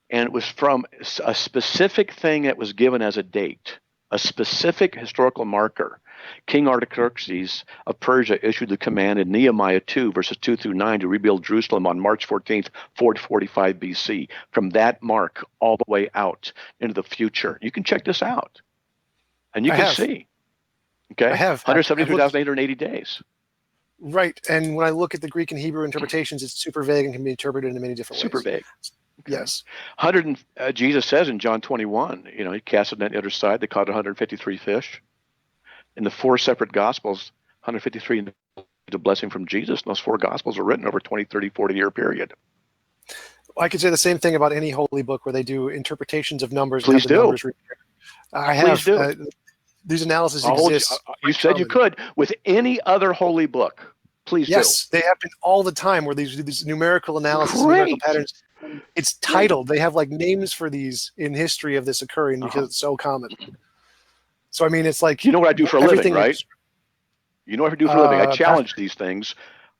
C: And it was from a specific thing that was given as a date, a specific historical marker. King Artaxerxes of Persia issued the command in Nehemiah 2, verses 2 through 9, to rebuild Jerusalem on March 14th, 445 BC. From that mark all the way out into the future. You can check this out. And you can see. Okay?
B: I have.
C: 173,880 days.
B: Right. And when I look at the Greek and Hebrew interpretations, it's super vague and can be interpreted in many different ways.
C: Super vague. Okay.
B: Yes.
C: Jesus says in John 21, he cast it on the other side. They caught 153 fish. In the 4 separate Gospels, 153 the blessing from Jesus. And those 4 Gospels are written over 20, 30, 40-year period.
B: I could say the same thing about any holy book where they do interpretations of numbers.
C: Please do.
B: Numbers I have. These analyses exist.
C: You said you could with any other holy book. Please do.
B: Yes, they happen all the time where these numerical analysis, numerical patterns. It's titled. They have like names for these in history of this occurring because it's so common. So I mean, it's like
C: you know what I do for a living, right? You know what I do for a living. I challenge these things.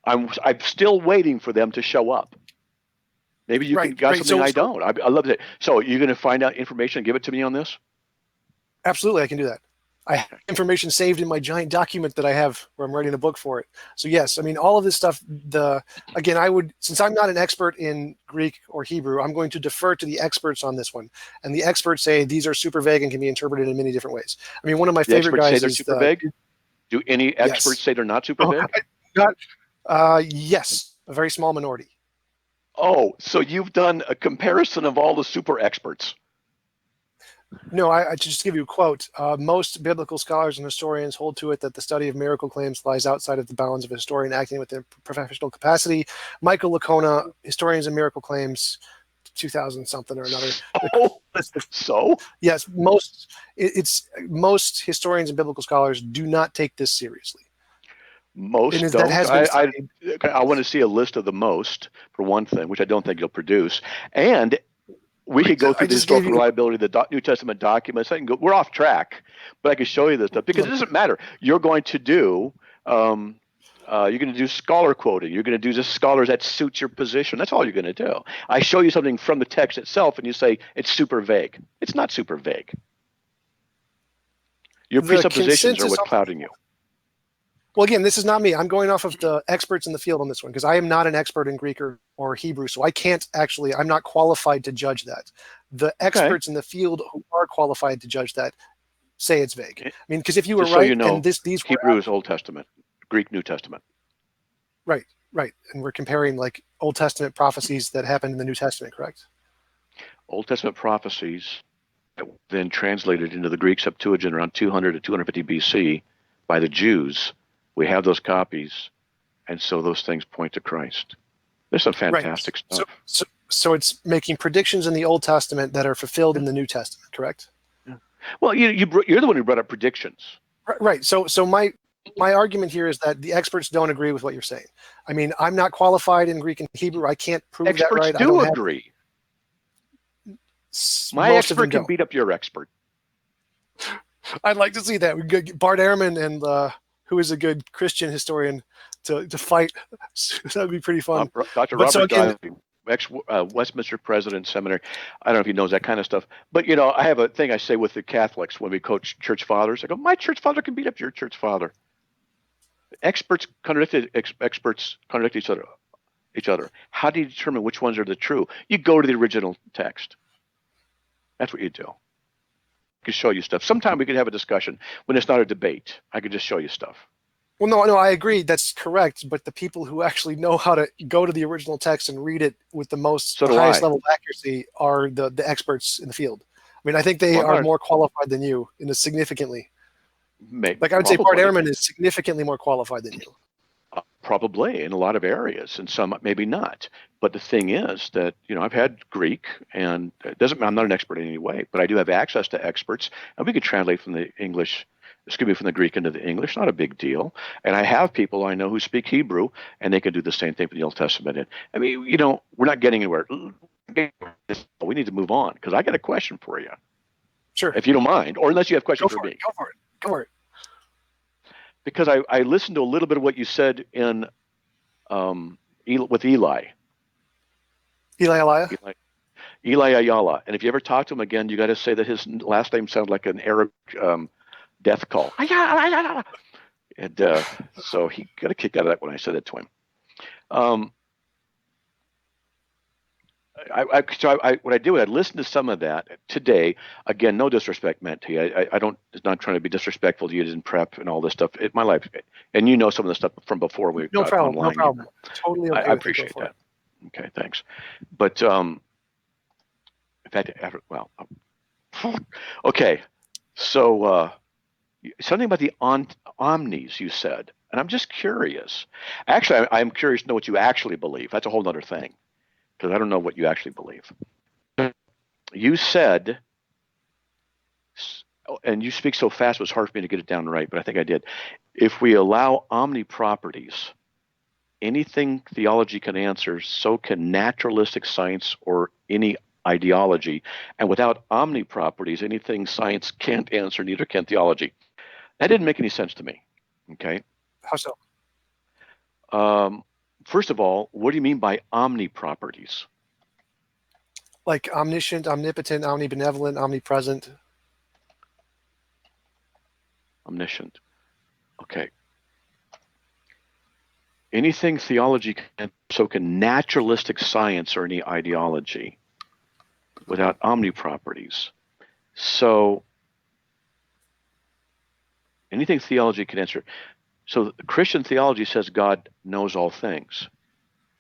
C: I'm still waiting for them to show up. Maybe you got something I don't. I love it. So you're going to find out information and give it to me on this?
B: Absolutely, I can do that. I have information saved in my giant document that I have where I'm writing a book for it. So yes, I mean, all of this stuff, again, since I'm not an expert in Greek or Hebrew, I'm going to defer to the experts on this one. And the experts say these are super vague and can be interpreted in many different ways. I mean, one of my favorite guys
C: say they're super vague? Do any experts say they're not super vague?
B: Yes, a very small minority.
C: Oh, so you've done a comparison of all the super experts.
B: No, I just give you a quote. Most biblical scholars and historians hold to it that the study of miracle claims lies outside of the bounds of a historian acting with their professional capacity. Michael Licona, Historians of Miracle Claims, 2000 something or another.
C: So?
B: Yes, most historians and biblical scholars do not take this seriously.
C: Most don't. I want to see a list of the most, for one thing, which I don't think you'll produce. And we could go through the historical reliability of the New Testament documents. We're off track, but I can show you this stuff because it doesn't matter. You're going to do scholar quoting. You're going to do just scholars that suits your position. That's all you're going to do. I show you something from the text itself, and you say it's super vague. It's not super vague. Your
B: The
C: presuppositions are
B: consensus
C: what's
B: on-
C: clouding you.
B: Well, again, this is not me. I'm going off of the experts in the field on this one because I am not an expert in Greek or Hebrew, so I can't actually. I'm not qualified to judge that. The experts in the field who are qualified to judge that say it's vague. I mean, because if you were
C: Just so
B: right,
C: you know,
B: and these were
C: Hebrew is Old Testament, Greek New Testament.
B: right, and we're comparing like Old Testament prophecies that happened in the New Testament, correct?
C: Old Testament prophecies that were then translated into the Greek Septuagint around 200 to 250 BC by the Jews. We have those copies, and so those things point to Christ. There's some fantastic stuff.
B: So it's making predictions in the Old Testament that are fulfilled in the New Testament, correct?
C: Yeah. Well, you're the one who brought up predictions.
B: Right. So my argument here is that the experts don't agree with what you're saying. I mean, I'm not qualified in Greek and Hebrew. I can't prove
C: Experts
B: that right.
C: do agree. My expert can beat up your expert.
B: I'd like to see that. We could get Bart Ehrman and who is a good Christian historian to fight. That would be pretty fun.
C: Dr. Robert Guy, ex-Westminster President Seminary. I don't know if he knows that kind of stuff. But, I have a thing I say with the Catholics when we coach church fathers. I go, my church father can beat up your church father. Experts contradict each other. How do you determine which ones are the true? You go to the original text. That's what you do. I could show you stuff. Sometime we could have a discussion when it's not a debate. I could just show you stuff.
B: Well, no, I agree. That's correct. But the people who actually know how to go to the original text and read it with the highest level of accuracy are the experts in the field. I mean, I think they are more qualified than you significantly. Like I would say Bart Ehrman is significantly more qualified than you.
C: Probably in a lot of areas, and some maybe not. But the thing is that I've had Greek, and it doesn't mean I'm not an expert in any way, but I do have access to experts, and we could translate from the from the Greek into the English. Not a big deal. And I have people I know who speak Hebrew, and they can do the same thing for the Old Testament. And I mean, we're not getting anywhere. We need to move on because I got a question for you.
B: Sure.
C: If you don't mind, or unless you have questions for me.
B: Go for it.
C: Because I listened to a little bit of what you said in with Eli. Eli Ayala. And if you ever talk to him again, you got to say that his last name sounds like an Arab death call. And so he got a kick out of that when I said it to him. What I do is I listen to some of that today. Again, no disrespect meant to you. It's not trying to be disrespectful to you in prep and all this stuff. My life, and some of the stuff from before we got online.
B: No problem. Totally okay.
C: I appreciate that. Okay, thanks. But in fact, okay. So something about the omnis you said, and I'm just curious. Actually, I'm curious to know what you actually believe. That's a whole other thing. Because I don't know what you actually believe. You said, and you speak so fast, it was hard for me to get it down right, but I think I did. If we allow omni properties, anything theology can answer, so can naturalistic science or any ideology. And without omni properties, anything science can't answer, neither can theology. That didn't make any sense to me. Okay.
B: How so?
C: First of all, what do you mean by omni properties?
B: Like omniscient, omnipotent, omnibenevolent, omnipresent.
C: Omniscient. Okay. Anything theology can, so can naturalistic science or any ideology without omni properties. So anything theology can answer. So Christian theology says God knows all things.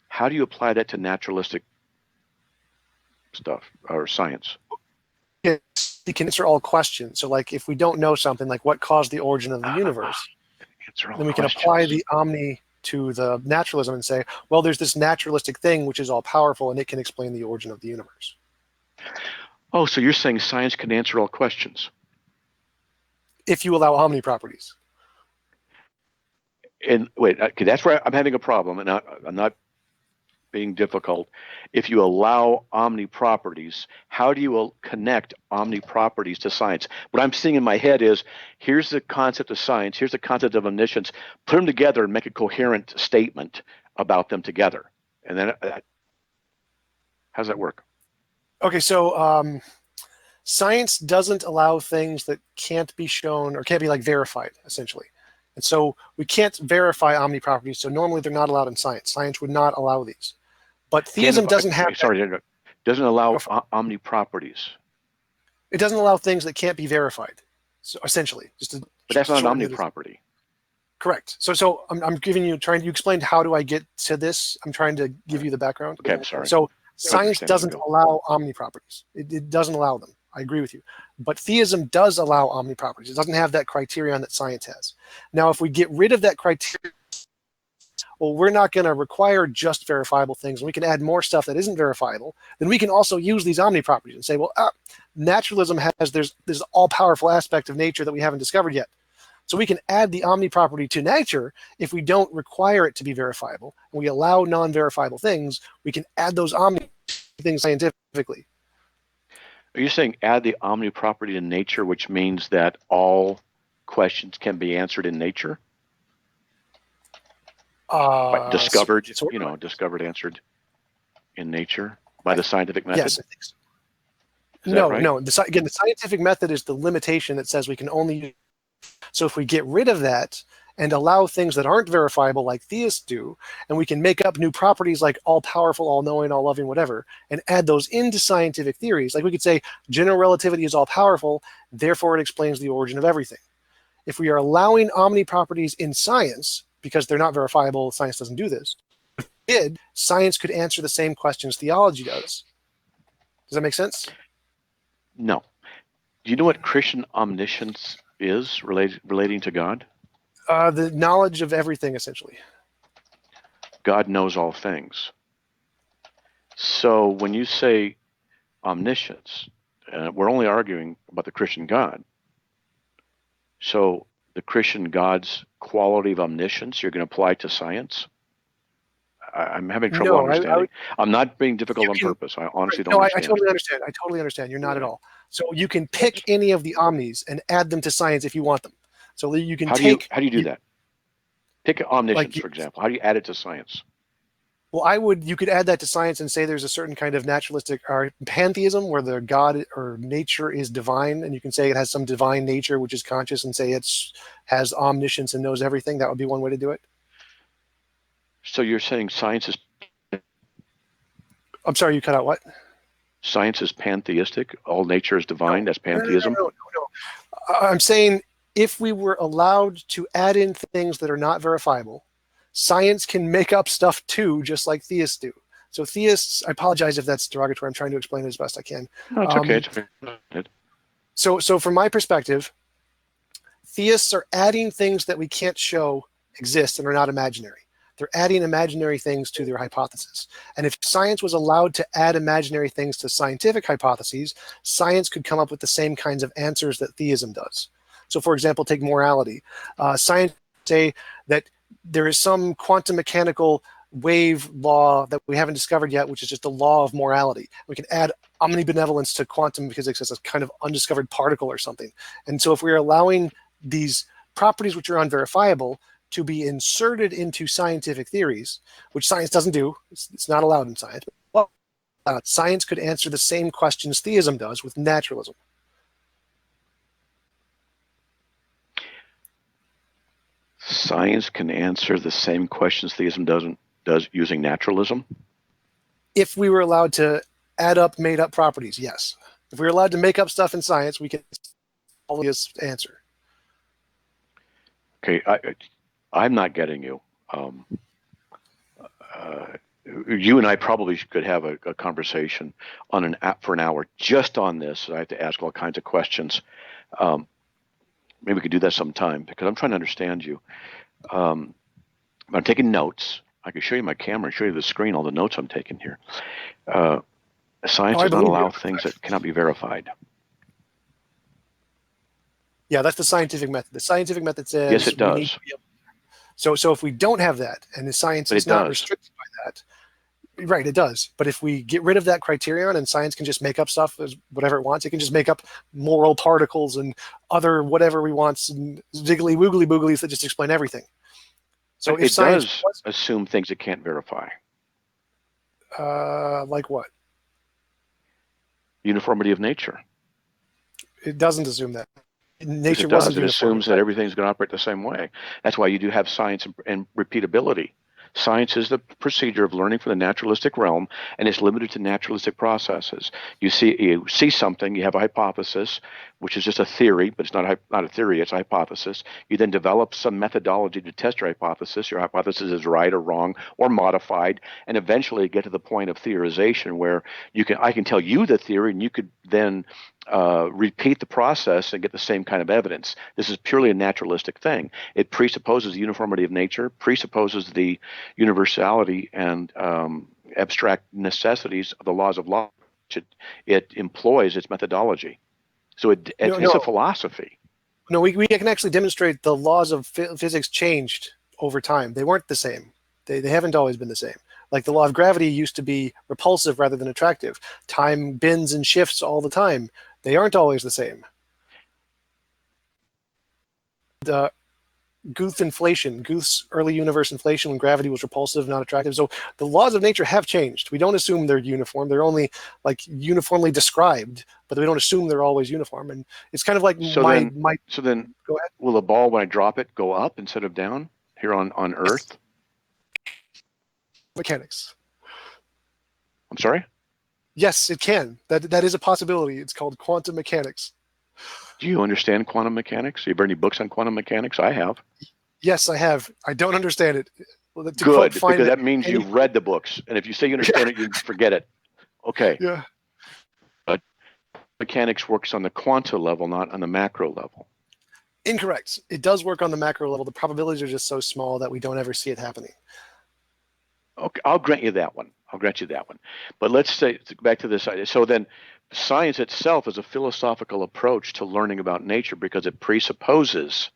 C: How do you apply that to naturalistic stuff or science?
B: Yes, he can answer all questions. So like if we don't know something, like what caused the origin of the universe, then we can apply the omni to the naturalism and say, well, there's this naturalistic thing which is all powerful and it can explain the origin of the universe.
C: Oh, so you're saying science can answer all questions?
B: If you allow omni properties.
C: And wait, okay, that's where I'm having a problem, and I'm not being difficult. If you allow omni properties, how do you connect omni properties to science? What I'm seeing in my head is, here's the concept of science, here's the concept of omniscience, put them together and make a coherent statement about them together. And then how does that work?
B: Okay, so Science doesn't allow things that can't be shown or can't be like verified, essentially. And so we can't verify omni properties. So normally they're not allowed in science. Science would not allow these. But theism doesn't have.
C: Sorry, doesn't allow omni properties.
B: It doesn't allow things that can't be verified. So essentially,
C: but that's not an omni property.
B: Correct. So I'm giving you, you explained how do I get to this. I'm trying to give you the background.
C: Okay, I'm sorry.
B: So science doesn't allow omni properties. It doesn't allow them. I agree with you. But theism does allow omni properties. It doesn't have that criterion that science has. Now, if we get rid of that criteria, well, we're not going to require just verifiable things, and we can add more stuff that isn't verifiable, then we can also use these omni properties and say, well, naturalism has there's all-powerful aspect of nature that we haven't discovered yet. So we can add the omni property to nature if we don't require it to be verifiable, and we allow non-verifiable things, we can add those omni things scientifically.
C: Are you saying add the omni property to nature, which means that all questions can be answered in nature? Discovered, discovered, answered in nature by the scientific method?
B: Yes, I think so.
C: No.
B: Again, the scientific method is the limitation that says we can only use. So if we get rid of that and allow things that aren't verifiable like theists do, and we can make up new properties like all-powerful, all-knowing, all-loving, whatever, and add those into scientific theories, like we could say general relativity is all-powerful, therefore it explains the origin of everything. If we are allowing omni properties in science, because they're not verifiable, science doesn't do this, if it did, science could answer the same questions theology does. Does that make sense?
C: No. Do you know what Christian omniscience is relating to God?
B: The knowledge of everything, essentially.
C: God knows all things. So when you say omniscience, we're only arguing about the Christian God. So the Christian God's quality of omniscience you're going to apply to science? I'm having trouble understanding. I'm not being difficult on purpose. I honestly don't understand.
B: I totally understand. I totally understand. You're not at all. So you can pick any of the omnis and add them to science if you want them. So you can
C: how do you do that? Pick omniscience, for example. How do you add it to science?
B: Well, you could add that to science and say there's a certain kind of naturalistic or pantheism where the God or nature is divine, and you can say it has some divine nature which is conscious, and say has omniscience and knows everything. That would be one way to do it. So you're saying science is... I'm sorry, you cut out what? Science is pantheistic. All nature is divine. That's pantheism. No. I'm saying if we were allowed to add in things that are not verifiable, science can make up stuff too, just like theists do. So theists, I apologize if that's derogatory. I'm trying to explain it as best I can.
C: No, it's okay. It's okay.
B: So from my perspective, theists are adding things that we can't show exist and are not imaginary. They're adding imaginary things to their hypothesis. And if science was allowed to add imaginary things to scientific hypotheses, science could come up with the same kinds of answers that theism does. So for example, take morality. Science say that there is some quantum mechanical wave law that we haven't discovered yet, which is just a law of morality. We can add omnibenevolence to quantum physics as a kind of undiscovered particle or something. And so if we're allowing these properties which are unverifiable to be inserted into scientific theories, which science doesn't do, it's not allowed in science, well, science could answer the same questions theism does with naturalism.
C: Science can answer the same questions theism does using naturalism?
B: If we were allowed to add up made-up properties, yes. If we were allowed to make up stuff in science, we can always answer.
C: Okay, I'm not getting you. You and I probably could have a conversation on an app for an hour just on this. I have to ask all kinds of questions. Maybe we could do that sometime because I'm trying to understand you. I'm taking notes. I can show you my camera and show you the screen, all the notes I'm taking here. Science does not allow things that cannot be verified.
B: Yeah, that's the scientific method. The scientific method says...
C: Yes, it does.
B: So if we don't have that, and the science is not restricted by that, right, it does. But if we get rid of that criterion and science can just make up stuff as whatever it wants, it can just make up moral particles and other whatever we want, and ziggly woogly booglies that just explain everything. So if
C: science does assume things it can't verify.
B: Like what?
C: Uniformity of nature.
B: It doesn't assume that.
C: Yes,
B: Nature
C: it
B: wasn't
C: does. It
B: uniform.
C: assumes that everything's going to operate the same way. That's why you do have science and repeatability. Science is the procedure of learning from the naturalistic realm, and it's limited to naturalistic processes. You see something, you have a hypothesis, which is just a theory, but it's not a theory, it's a hypothesis. You then develop some methodology to test your hypothesis. Your hypothesis is right or wrong or modified, and eventually get to the point of theorization where I can tell you the theory, and you could then repeat the process and get the same kind of evidence. This is purely a naturalistic thing. It presupposes the uniformity of nature, presupposes the universality and abstract necessities of the laws of law. It employs its methodology. So it's a philosophy.
B: No, we can actually demonstrate the laws of physics changed over time. They weren't the same. They haven't always been the same. Like the law of gravity used to be repulsive rather than attractive. Time bends and shifts all the time. They aren't always the same. The Guth's early universe inflation when gravity was repulsive, not attractive. So the laws of nature have changed. We don't assume they're uniform. They're only like uniformly described, but we don't assume they're always uniform. And it's kind of like
C: So then
B: go ahead.
C: Will the ball, when I drop it, go up instead of down here on Earth?
B: Mechanics.
C: I'm sorry?
B: Yes, it can. That is a possibility. It's called quantum mechanics.
C: Do you understand quantum mechanics? Have you read any books on quantum mechanics? I have.
B: Yes, I have. I don't understand it.
C: Good, because that means you've read the books. And if you say you understand it, you forget it. Okay.
B: Yeah.
C: But mechanics works on the quantum level, not on the macro level.
B: Incorrect. It does work on the macro level. The probabilities are just so small that we don't ever see it happening.
C: Okay, I'll grant you that one. But let's say, back to this idea. So then science itself is a philosophical approach to learning about nature because it presupposes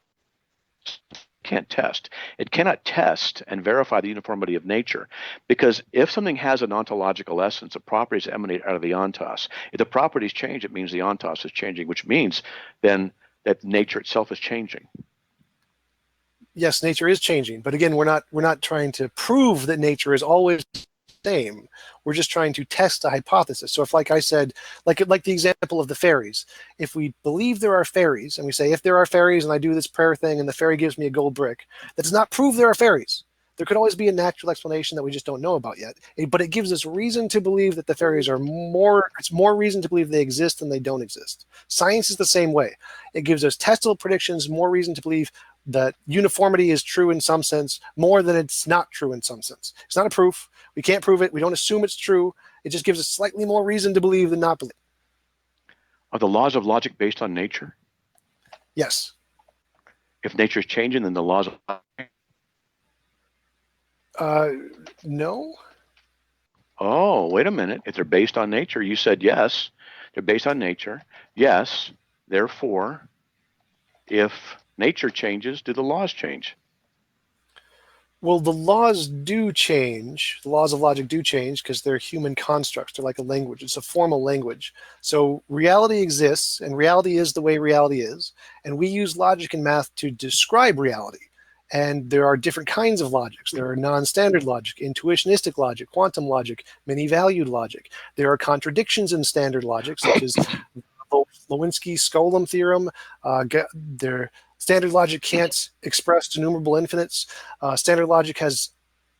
C: can't test. It cannot test and verify the uniformity of nature because if something has an ontological essence, the properties emanate out of the ontos. If the properties change, it means the ontos is changing, which means then that nature itself is changing.
B: Yes, nature is changing, but again, we're not trying to prove that nature is always the same. We're just trying to test a hypothesis. So if, like I said, like the example of the fairies, if we believe there are fairies, and we say, if there are fairies, and I do this prayer thing, and the fairy gives me a gold brick, that does not prove there are fairies. There could always be a natural explanation that we just don't know about yet. But it gives us reason to believe that the fairies are it's more reason to believe they exist than they don't exist. Science is the same way. It gives us testable predictions, more reason to believe that uniformity is true in some sense, more than it's not true in some sense. It's not a proof. We can't prove it. We don't assume it's true. It just gives us slightly more reason to believe than not believe.
C: Are the laws of logic based on nature?
B: Yes.
C: If nature is changing, then the laws of
B: no.
C: Oh, wait a minute. If they're based on nature, you said yes. They're based on nature. Yes. Therefore, if nature changes, do the laws change?
B: Well, the laws do change. The laws of logic do change because they're human constructs. They're like a language. It's a formal language. So reality exists, and reality is the way reality is. And we use logic and math to describe reality. And there are different kinds of logics. There are non-standard logic, intuitionistic logic, quantum logic, many-valued logic. There are contradictions in standard logic, such as Lewinsky-Skolem theorem. Standard logic can't express innumerable infinites. Standard logic has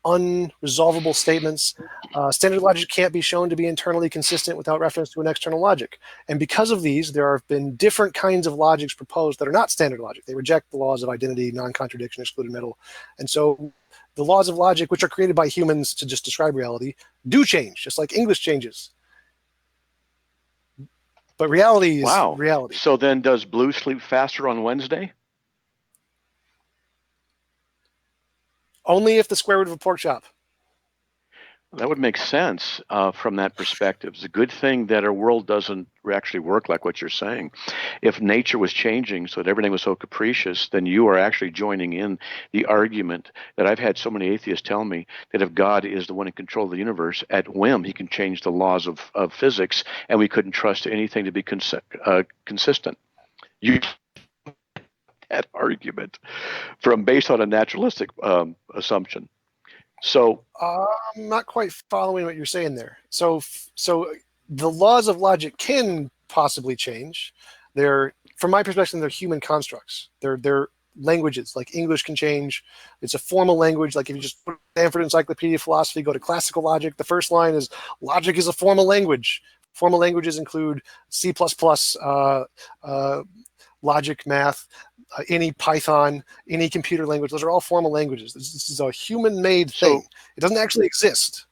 B: unresolvable statements. Standard logic can't be shown to be internally consistent without reference to an external logic. And because of these, there have been different kinds of logics proposed that are not standard logic. They reject the laws of identity, non-contradiction, excluded middle. And so the laws of logic, which are created by humans to just describe reality, do change, just like English changes. But reality is reality.
C: So then does Blue sleep faster on Wednesday?
B: Only if the square root of a pork chop.
C: That would make sense from that perspective. It's a good thing that our world doesn't actually work like what you're saying. If nature was changing so that everything was so capricious, then you are actually joining in the argument that I've had so many atheists tell me that if God is the one in control of the universe, at whim, he can change the laws of physics, and we couldn't trust anything to be consistent. You that argument from based on a naturalistic assumption. So
B: I'm not quite following what you're saying there. So the laws of logic can possibly change. They're, from my perspective, they're human constructs. They're languages. Like English can change. It's a formal language. Like if you just put Stanford Encyclopedia of Philosophy, go to classical logic, the first line is logic is a formal language. Formal languages include C++, logic, math, any Python, any computer language. Those are all formal languages. This is a human-made thing. It doesn't actually exist.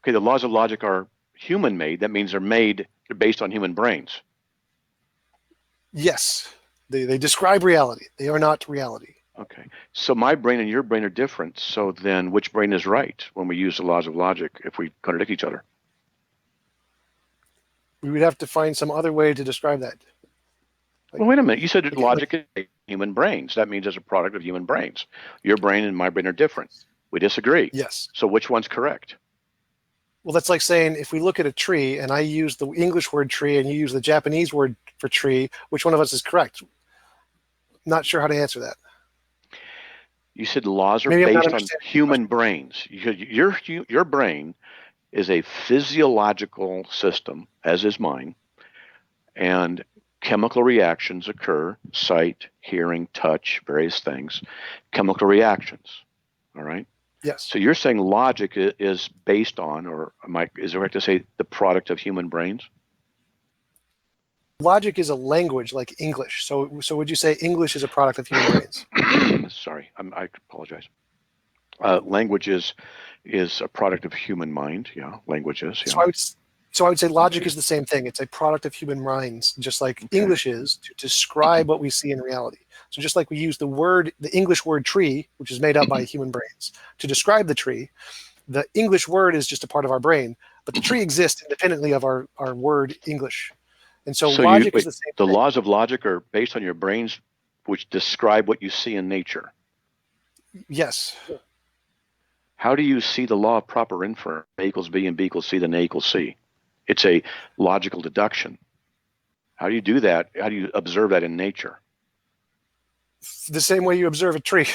C: Okay, the laws of logic are human-made. That means they're based on human brains.
B: Yes. They describe reality. They are not reality.
C: Okay, so my brain and your brain are different. So then which brain is right when we use the laws of logic if we contradict each other?
B: We would have to find some other way to describe that.
C: Well, wait a minute. You said logic is human brains. That means it's a product of human brains. Your brain and my brain are different. We disagree.
B: Yes.
C: So which one's correct?
B: Well, that's like saying if we look at a tree and I use the English word tree and you use the Japanese word for tree, which one of us is correct? Not sure how to answer that.
C: You said laws are
B: Maybe
C: based on human brains. Your brain is a physiological system, as is mine, and chemical reactions occur, sight, hearing, touch, various things, chemical reactions, all right?
B: Yes.
C: So you're saying logic is based on, or is it right to say the product of human brains?
B: Logic is a language like English. So would you say English is a product of human brains?
C: Sorry, I apologize. Language is a product of human mind. Yeah, languages. Yeah.
B: So I would say logic is the same thing. It's a product of human minds, just like English is to describe what we see in reality. So just like we use the English word tree, which is made up by human brains, to describe the tree, the English word is just a part of our brain, but the tree exists independently of our word English. And so logic is the same thing.
C: The laws of logic are based on your brains, which describe what you see in nature.
B: Yes.
C: How do you see the law of proper inference? A equals B and B equals C, then A equals C. It's a logical deduction. How do you do that? How do you observe that in nature?
B: The same way you observe a tree.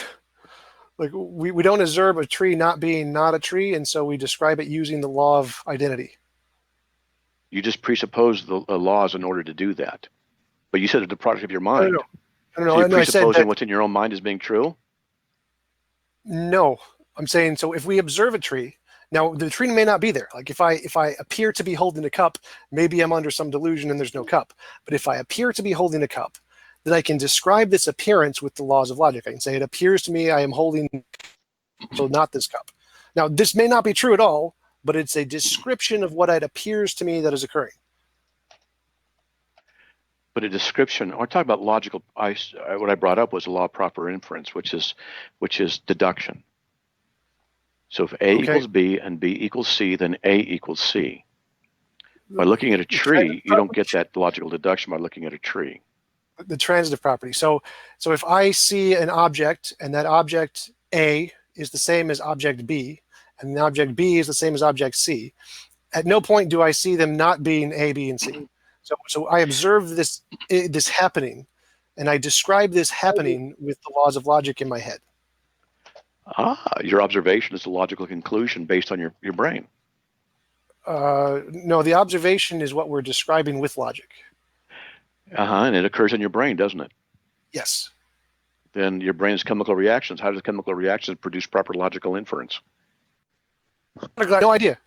B: Like we don't observe a tree not being not a tree, and so we describe it using the law of identity.
C: You just presuppose the laws in order to do that. But you said it's the product of your mind.
B: I don't know.
C: So you're presupposing
B: I said that,
C: what's in your own mind as being true?
B: No. I'm saying, so if we observe a tree, now the tree may not be there. Like if I appear to be holding a cup, maybe I'm under some delusion and there's no cup. But if I appear to be holding a cup, then I can describe this appearance with the laws of logic. I can say it appears to me I am holding, so not this cup. Now this may not be true at all, but it's a description of what it appears to me that is occurring.
C: But a description, or talk about logical, what I brought up was the law of proper inference, which is deduction. So if A equals B and B equals C, then A equals C. By looking at a tree, you don't get that logical deduction by looking at a tree.
B: The transitive property. So if I see an object and that object A is the same as object B, and the object B is the same as object C, at no point do I see them not being A, B, and C. So I observe this happening, and I describe this happening with the laws of logic in my head.
C: Your observation is a logical conclusion based on your brain.
B: No, the observation is what we're describing with logic.
C: And it occurs in your brain, doesn't it?
B: Yes.
C: Then your brain's chemical reactions. How does chemical reactions produce proper logical inference?
B: No idea.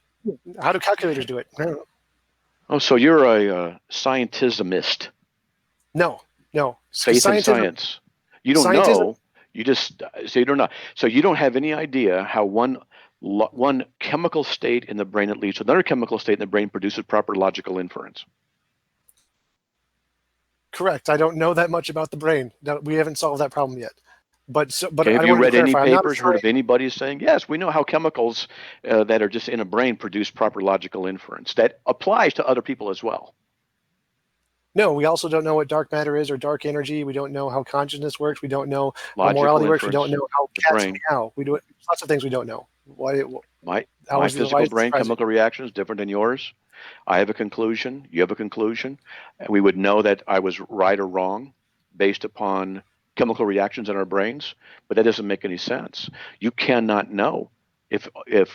B: How do calculators do it? I don't know.
C: Oh, so you're a scientismist.
B: No.
C: Faith in science. You don't know. You just so you don't know. So you don't have any idea how one chemical state in the brain that leads to another chemical state in the brain produces proper logical inference.
B: Correct. I don't know that much about the brain. No, we haven't solved that problem yet. But
C: have you read any papers, heard of anybody saying, yes, we know how chemicals that are just in a brain produce proper logical inference? That applies to other people as well.
B: No, we also don't know what dark matter is or dark energy. We don't know how consciousness works. We don't know how morality works. We don't know how cats meow. We do lots of things we don't know.
C: My physical brain chemical reaction is different than yours. I have a conclusion. You have a conclusion. And we would know that I was right or wrong based upon chemical reactions in our brains, but that doesn't make any sense. You cannot know if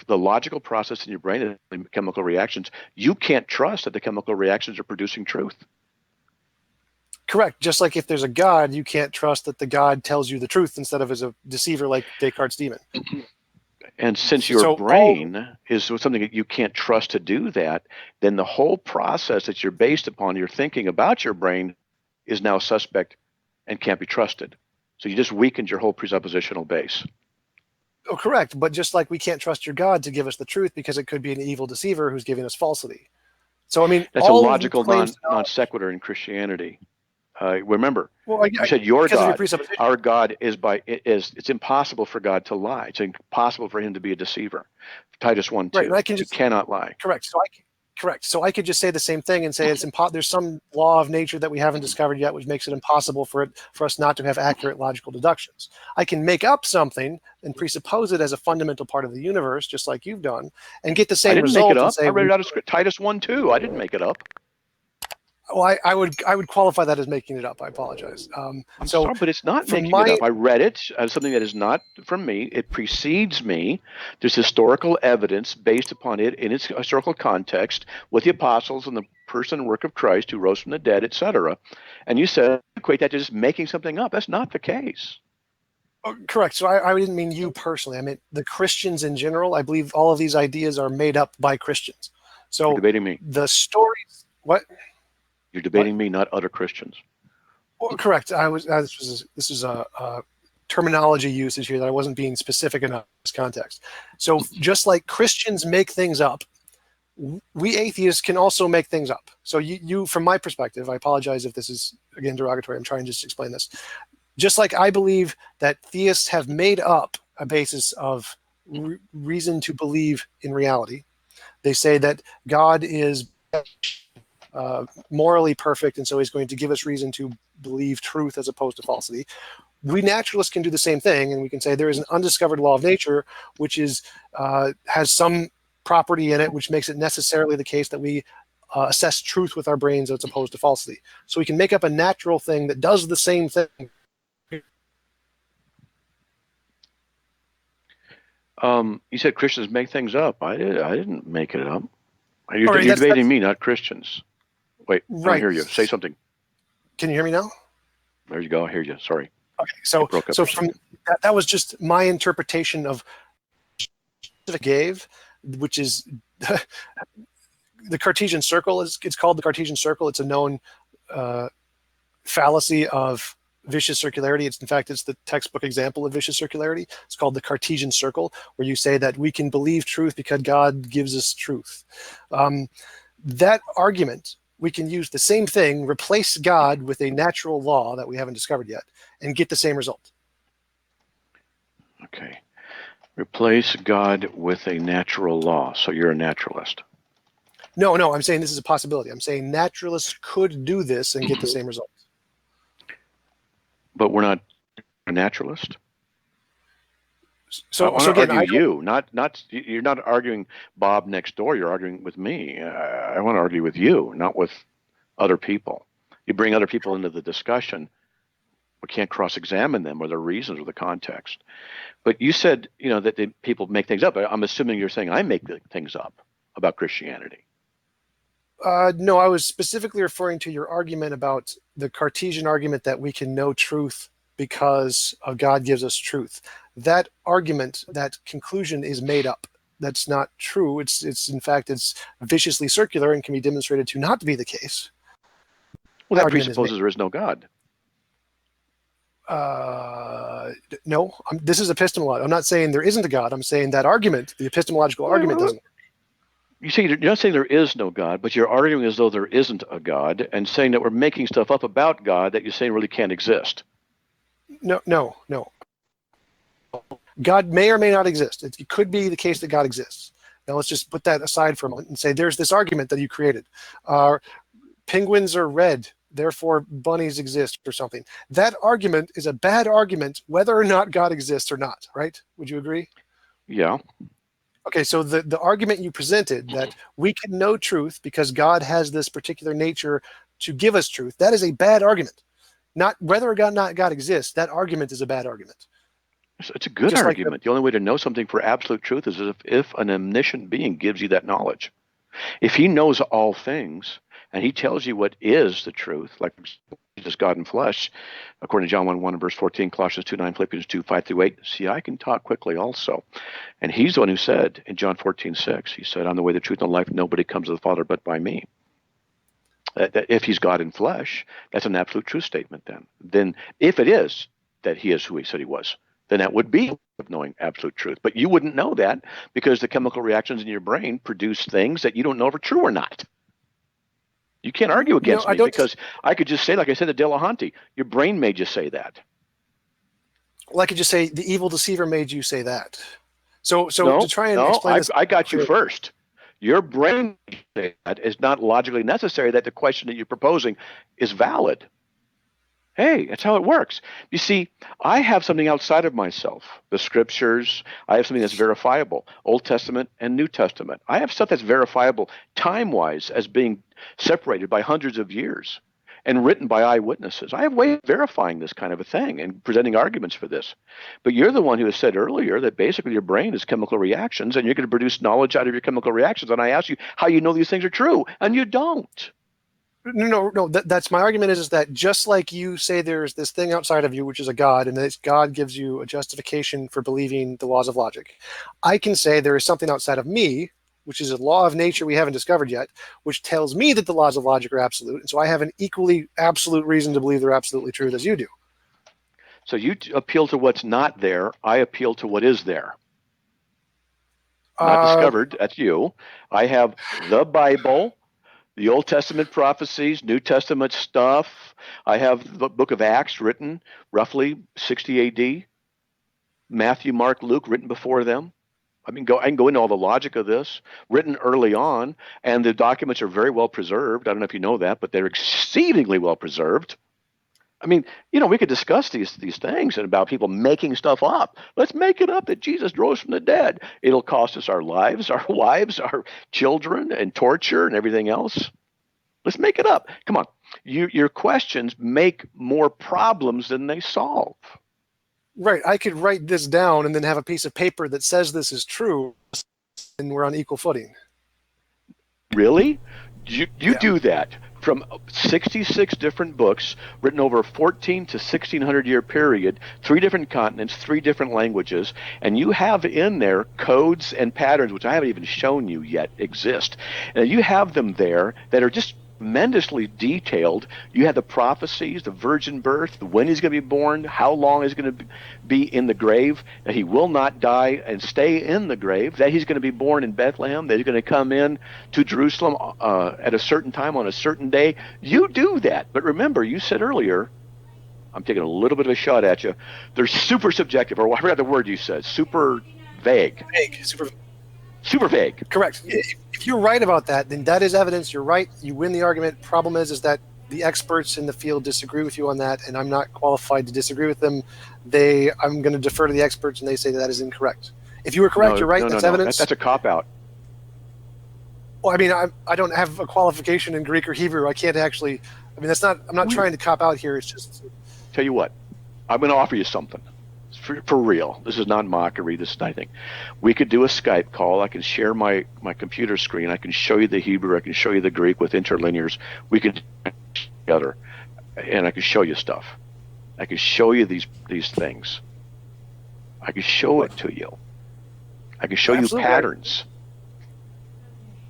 C: the logical process in your brain is chemical reactions. You can't trust that the chemical reactions are producing truth.
B: Correct. Just like if there's a God, you can't trust that the God tells you the truth instead of as a deceiver like Descartes' demon.
C: And since your brain is something that you can't trust to do that, then the whole process that you're based upon, your thinking about your brain, is now suspect and can't be trusted. So you just weakened your whole presuppositional base.
B: Oh, correct. But just like we can't trust your God to give us the truth because it could be an evil deceiver who's giving us falsity. So, I mean,
C: that's a logical non sequitur in Christianity. Remember,
B: well,
C: you said your God,
B: your
C: our God it's impossible for God to lie. It's impossible for him to be a deceiver. Titus 1:2.
B: Right, and I can
C: just cannot lie.
B: Correct. So I could just say the same thing and say it's there's some law of nature that we haven't discovered yet, which makes it impossible for us not to have accurate logical deductions. I can make up something and presuppose it as a fundamental part of the universe, just like you've done, and get the same result.
C: I didn't make it up.
B: And say,
C: I read it out of script. Titus 1:2. I didn't make it up.
B: Well, I would qualify that as making it up. I apologize.
C: I'm sorry, but it's not making it up. I read it as something that is not from me. It precedes me. There's historical evidence based upon it in its historical context with the apostles and the person and work of Christ who rose from the dead, etc. And you said equate that to just making something up. That's not the case.
B: Oh, correct. So I didn't mean you personally. I meant the Christians in general. I believe all of these ideas are made up by Christians. So
C: you're debating me.
B: The stories. What?
C: You're debating me, not other Christians.
B: Well, correct. This is a terminology usage here that I wasn't being specific enough in this context. So just like Christians make things up, we atheists can also make things up. So you, from my perspective, I apologize if this is again derogatory. I'm trying to just explain this. Just like I believe that theists have made up a basis of reason to believe in reality. They say that God is morally perfect, and so he's going to give us reason to believe truth as opposed to falsity. We naturalists can do the same thing, and we can say there is an undiscovered law of nature which is has some property in it which makes it necessarily the case that we assess truth with our brains as opposed to falsity. So we can make up a natural thing that does the same thing.
C: You said Christians make things up. I didn't make it up. You're debating me, not Christians. Wait, I don't hear you. Say something.
B: Can you hear me now?
C: There you go. I hear you. Sorry.
B: Okay, so from that was just my interpretation of gave, which is the Cartesian circle. It's called the Cartesian circle. It's a known fallacy of vicious circularity. It's in fact, it's the textbook example of vicious circularity. It's called the Cartesian circle, where you say that we can believe truth because God gives us truth. That argument, we can use the same thing, replace God with a natural law that we haven't discovered yet, and get the same result.
C: Okay. Replace God with a natural law. So you're a naturalist.
B: No, I'm saying this is a possibility. I'm saying naturalists could do this and get the same result.
C: But we're not a naturalist.
B: So
C: again, you're not arguing Bob next door. You're arguing with me. I want to argue with you, not with other people. You bring other people into the discussion. We can't cross-examine them or their reasons or the context. But you said, that people make things up. I'm assuming you're saying I make things up about Christianity.
B: No, I was specifically referring to your argument about the Cartesian argument that we can know truth because God gives us truth. That argument, that conclusion is made up. That's not true. It's in fact, it's viciously circular and can be demonstrated to not be the case.
C: Well, that presupposes there is no God.
B: No, this is epistemological. I'm not saying there isn't a God. I'm saying that argument, the epistemological argument, doesn't work.
C: You see, you're not saying there is no God, but you're arguing as though there isn't a God and saying that we're making stuff up about God that you're saying really can't exist.
B: No. God may or may not exist. It could be the case that God exists. Now let's just put that aside for a moment and say there's this argument that you created. Penguins are red, therefore bunnies exist or something. That argument is a bad argument whether or not God exists or not, right? Would you agree?
C: Yeah.
B: Okay, so the argument you presented that we can know truth because God has this particular nature to give us truth, that is a bad argument. Not whether or not God exists, that argument is a bad argument.
C: It's a good argument. The only way to know something for absolute truth is if an omniscient being gives you that knowledge. If he knows all things and he tells you what is the truth, like Jesus, God in flesh, according to John 1:1 and verse 14, Colossians 2:9, Philippians 2:5-8. See, I can talk quickly also. And he's the one who said in John 14:6, he said, I'm the way, the truth, and the life. Nobody comes to the Father but by me. That if he's God in flesh, that's an absolute truth statement then. Then if it is that he is who he said he was, then that would be knowing absolute truth. But you wouldn't know that because the chemical reactions in your brain produce things that you don't know if are true or not. You can't argue against me because I could just say, like I said to Delahanty, your brain made you say that.
B: Well, I could just say the evil deceiver made you say that. So to try and explain this,
C: I got you first. Your brain that is not logically necessary that the question that you're proposing is valid. Hey, that's how it works. You see, I have something outside of myself. The scriptures, I have something that's verifiable. Old Testament and New Testament. I have stuff that's verifiable time-wise as being separated by hundreds of years and written by eyewitnesses. I have ways of verifying this kind of a thing and presenting arguments for this. But you're the one who has said earlier that basically your brain is chemical reactions and you're going to produce knowledge out of your chemical reactions. And I ask you how you know these things are true, and you don't.
B: No. That's my argument is that just like you say there's this thing outside of you, which is a God, and this God gives you a justification for believing the laws of logic, I can say there is something outside of me, which is a law of nature we haven't discovered yet, which tells me that the laws of logic are absolute. And so I have an equally absolute reason to believe they're absolutely true as you do.
C: So you appeal to what's not there. I appeal to what is there. Not discovered. That's you. I have the Bible, the Old Testament prophecies, New Testament stuff. I have the book of Acts written roughly 60 AD. Matthew, Mark, Luke written before them. I can go into all the logic of this, written early on, and the documents are very well preserved. I don't know if you know that, but they're exceedingly well preserved. I mean, we could discuss these things and about people making stuff up. Let's make it up that Jesus rose from the dead. It'll cost us our lives, our wives, our children, and torture and everything else. Let's make it up. Come on. Your questions make more problems than they solve.
B: Right. I could write this down and then have a piece of paper that says this is true, and we're on equal footing.
C: Really? You do that from 66 different books written over a 14 to 1600 year period, 3 different continents, 3 different languages, and you have in there codes and patterns, which I haven't even shown you yet exist. And you have them there that are just tremendously detailed. You have the prophecies, the virgin birth, when he's going to be born, how long he's going to be in the grave, that he will not die and stay in the grave, that he's going to be born in Bethlehem, that he's going to come in to Jerusalem at a certain time on a certain day. You do that. But remember, you said earlier, I'm taking a little bit of a shot at you, they're super subjective, or I forgot the word you said, super vague. Super vague.
B: Correct. If you're right about that, then that is evidence. You're right. You win the argument. Problem is that the experts in the field disagree with you on that, and I'm not qualified to disagree with them. I'm going to defer to the experts, and they say that is incorrect. If you were correct, you're right. That's evidence.
C: That's a cop-out.
B: Well, I mean, I don't have a qualification in Greek or Hebrew. I can't actually. I mean, that's not. I'm not trying to cop out here. It's just.
C: Tell you what, I'm going to offer you something. For real. This is not mockery. This is nothing. We could do a Skype call. I can share my computer screen. I can show you the Hebrew. I can show you the Greek with interlinears. We could do it together, and I can show you stuff. I can show you these things. I can show it to you. I can show you patterns.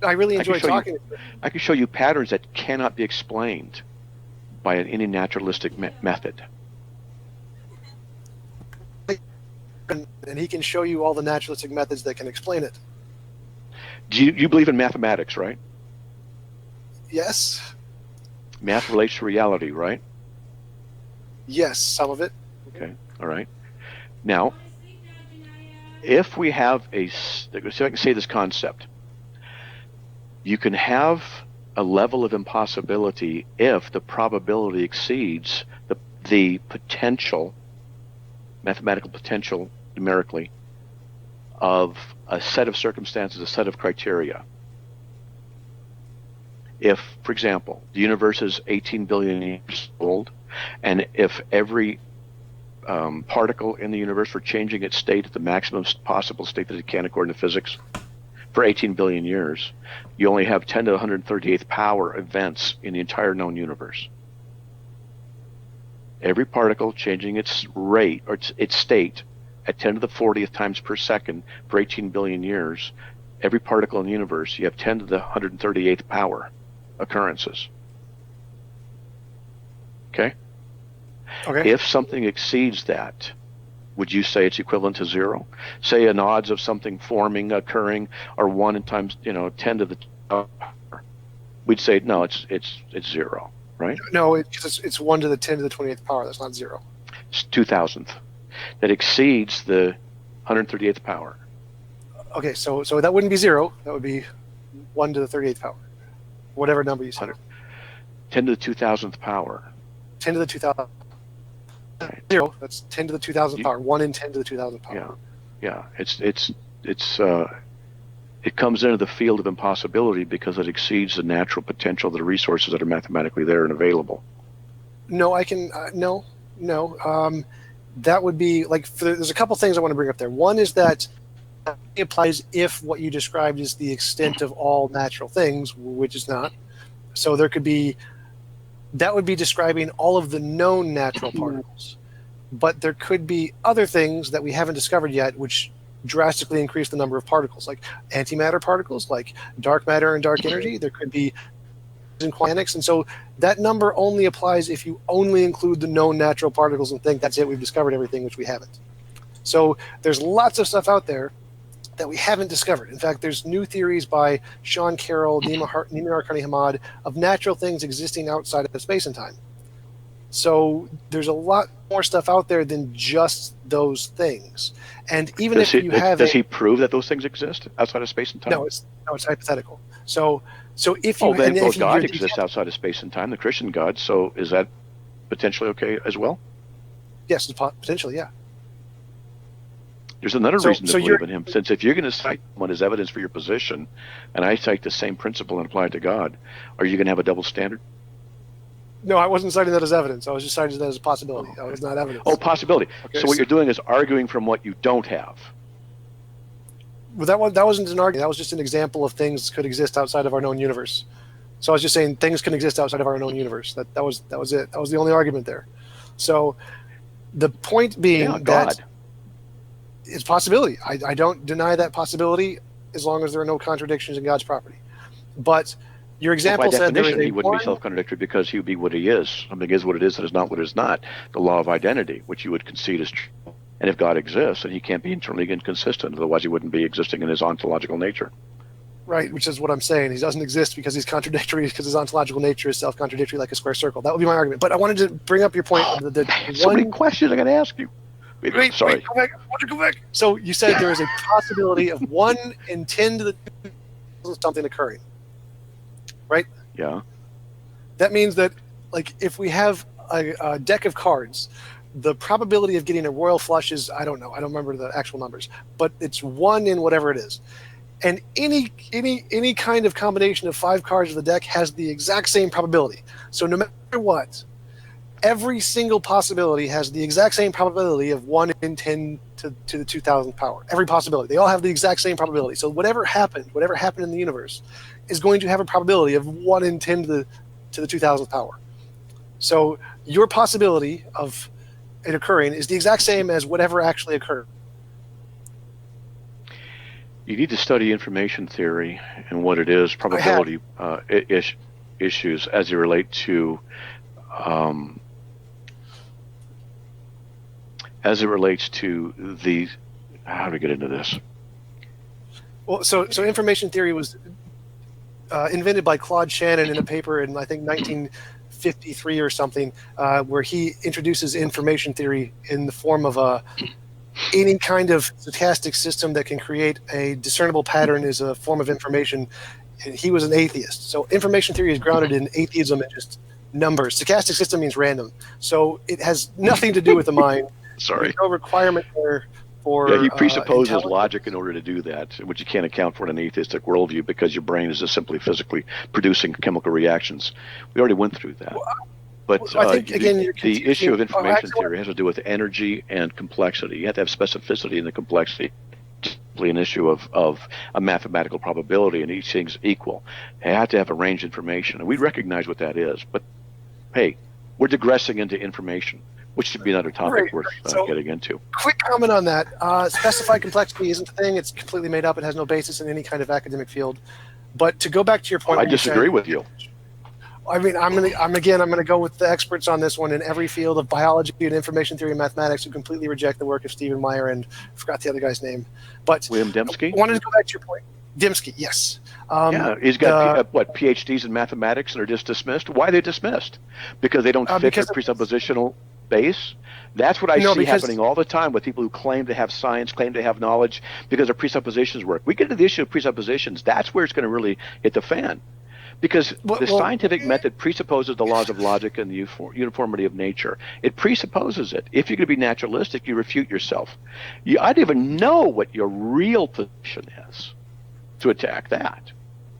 B: I really enjoy talking.
C: I can show you patterns that cannot be explained by any naturalistic method.
B: And he can show you all the naturalistic methods that can explain it.
C: Do you believe in mathematics, right?
B: Yes.
C: Math relates to reality, right?
B: Yes, some of it.
C: Okay, all right. Now, if we have see if I can say this concept, you can have a level of impossibility if the probability exceeds the potential, mathematical potential numerically, of a set of circumstances, a set of criteria. If, for example, the universe is 18 billion years old, and if every particle in the universe were changing its state at the maximum possible state that it can according to physics, for 18 billion years, you only have 10 to the 138th power events in the entire known universe. Every particle changing its rate or its state at 10 to the 40th times per second for 18 billion years, every particle in the universe, you have 10 to the 138th power occurrences. Okay?
B: Okay.
C: If something exceeds that, would you say it's equivalent to zero? Say an odds of something forming, occurring, are 1 times 10 to the power. We'd say no, it's zero, right?
B: No, it's 1 to the 10 to the 28th power. That's not zero.
C: It's 2,000th. That exceeds the 138th power.
B: Okay, so that wouldn't be zero. That would be 1 to the 38th power, whatever number you said.
C: 10 to the 2,000th power.
B: 10 to the 2,000.
C: Right.
B: Zero. That's 10 to the 2,000th power. 1 in 10 to the 2,000th power.
C: Yeah. It comes into the field of impossibility because it exceeds the natural potential of the resources that are mathematically there and available.
B: No, I can no. That would be like there's a couple things I want to bring up there. One is that it applies if what you described is the extent of all natural things, which is not. So there could be that would be describing all of the known natural particles. But there could be other things that we haven't discovered yet which drastically increase the number of particles, like antimatter particles, like dark matter and dark energy. There could be in quantics, and so that number only applies if you only include the known natural particles and think that's it, we've discovered everything, which we haven't. So there's lots of stuff out there that we haven't discovered. In fact, there's new theories by Sean Carroll, Nima Arkani Hamad, of natural things existing outside of space and time. So there's a lot more stuff out there than just those things. And even does
C: he prove that those things exist outside of space and time?
B: No, it's hypothetical. So if you
C: God exists outside of space and time, the Christian God. So is that potentially okay as well?
B: Yes, potentially, yeah.
C: There's another reason to believe in him. Since if you're going to cite someone as evidence for your position, and I cite the same principle and apply it to God, are you going to have a double standard?
B: No, I wasn't citing that as evidence. I was just citing that as a possibility. That was not evidence.
C: Oh, possibility.
B: Okay,
C: so what you're doing is arguing from what you don't have.
B: Well, that wasn't an argument. That was just an example of things that could exist outside of our known universe. So I was just saying things can exist outside of our known universe. That was it. That was the only argument there. So the point being that it's possibility. I don't deny that possibility as long as there are no contradictions in God's property. But your example said there is
C: he wouldn't be self-contradictory because he would be what he is. Something is what it is that is not what it is not. The law of identity, which you would concede is true. And if God exists, then he can't be internally inconsistent. Otherwise, he wouldn't be existing in his ontological nature.
B: Right, which is what I'm saying. He doesn't exist because he's contradictory, because his ontological nature is self-contradictory like a square circle. That would be my argument. But I wanted to bring up your point.
C: So many questions I got to ask you.
B: Wait, go back. I want to go back. So you said there is a possibility of 1 in 10 to the something occurring. Right?
C: Yeah.
B: That means that, like, if we have a deck of cards, the probability of getting a royal flush is, I don't know. I don't remember the actual numbers. But it's 1 in whatever it is. And any kind of combination of 5 cards of the deck has the exact same probability. So no matter what, every single possibility has the exact same probability of 1 in 10 to the 2,000th power. Every possibility. They all have the exact same probability. So whatever happened in the universe is going to have a probability of 1 in 10 to the 2,000th power. So your possibility of it occurring is the exact same as whatever actually occurred.
C: You need to study information theory and what it is, probability issues as they relate to the. How do we get into this?
B: Well, so information theory was invented by Claude Shannon in a paper in, I think, 1953 or something, where he introduces information theory in the form of any kind of stochastic system that can create a discernible pattern is a form of information. And he was an atheist. So information theory is grounded in atheism and just numbers. Stochastic system means random. So it has nothing to do with the mind.
C: Sorry.
B: There's no requirement there for
C: he presupposes logic in order to do that, which you can't account for in an atheistic worldview because your brain is just simply physically producing chemical reactions. We already went through that. But
B: I think, again,
C: the issue of information theory has to do with energy and complexity. You have to have specificity in the complexity. simply an issue of a mathematical probability and each thing's equal. You have to have arranged information, and we recognize what that is. But hey, we're digressing into information, which should be another topic worth getting into.
B: Quick comment on that. Specified complexity isn't a thing. It's completely made up. It has no basis in any kind of academic field. But to go back to your point,
C: I disagree with you.
B: I mean, I'm gonna go with the experts on this one in every field of biology and information theory and mathematics who completely reject the work of Stephen Meyer and I forgot the other guy's name. But
C: William Dembski?
B: I wanted to go back to your point. Dembski, yes.
C: Yeah, he's got PhDs in mathematics and are just dismissed. Why are they dismissed? Because they don't fit their presuppositional base. That's what I see happening all the time with people who claim to have science, claim to have knowledge, because their presuppositions work. We get to the issue of presuppositions. That's where it's going to really hit the fan. Because the scientific method presupposes the laws of logic and the uniformity of nature. It presupposes it. If you're going to be naturalistic, you refute yourself. I don't even know what your real position is to attack that.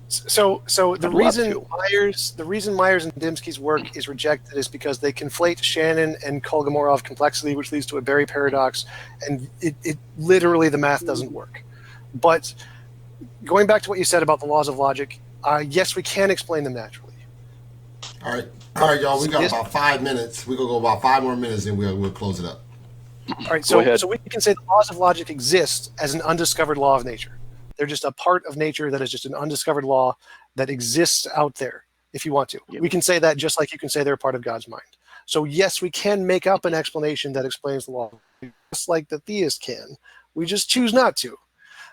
B: So the reason Myers and Dembski's work is rejected is because they conflate Shannon and Kolmogorov complexity, which leads to a Berry paradox, and it literally the math doesn't work. But going back to what you said about the laws of logic, yes, we can explain them naturally.
A: All right, y'all. We got about 5 minutes. We're gonna go about 5 more minutes, and we'll close it up.
B: All right, so we can say the laws of logic exist as an undiscovered law of nature. They're just a part of nature that is just an undiscovered law that exists out there, if you want to. Yep. We can say that just like you can say they're a part of God's mind. So yes, we can make up an explanation that explains the law, just like the theist can. We just choose not to.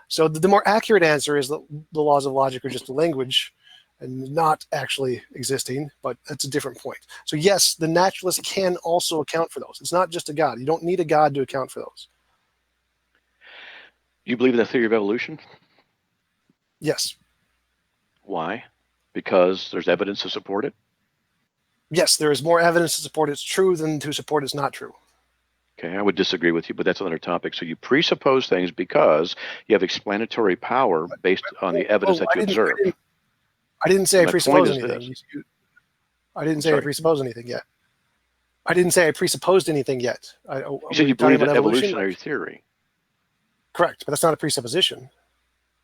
B: So the more accurate answer is that the laws of logic are just a language and not actually existing, but that's a different point. So yes, the naturalist can also account for those. It's not just a God. You don't need a God to account for those.
C: You believe in the theory of evolution?
B: Yes.
C: Why? Because there's evidence to support it?
B: Yes, there is more evidence to support it's true than to support it's not true.
C: Okay, I would disagree with you, but that's another topic. So you presuppose things because you have explanatory power based on the evidence that you observe.
B: I didn't say I presuppose anything. I didn't say I presuppose anything yet. I didn't say I presupposed anything yet.
C: You said you believe in evolutionary theory.
B: Correct, but that's not a presupposition.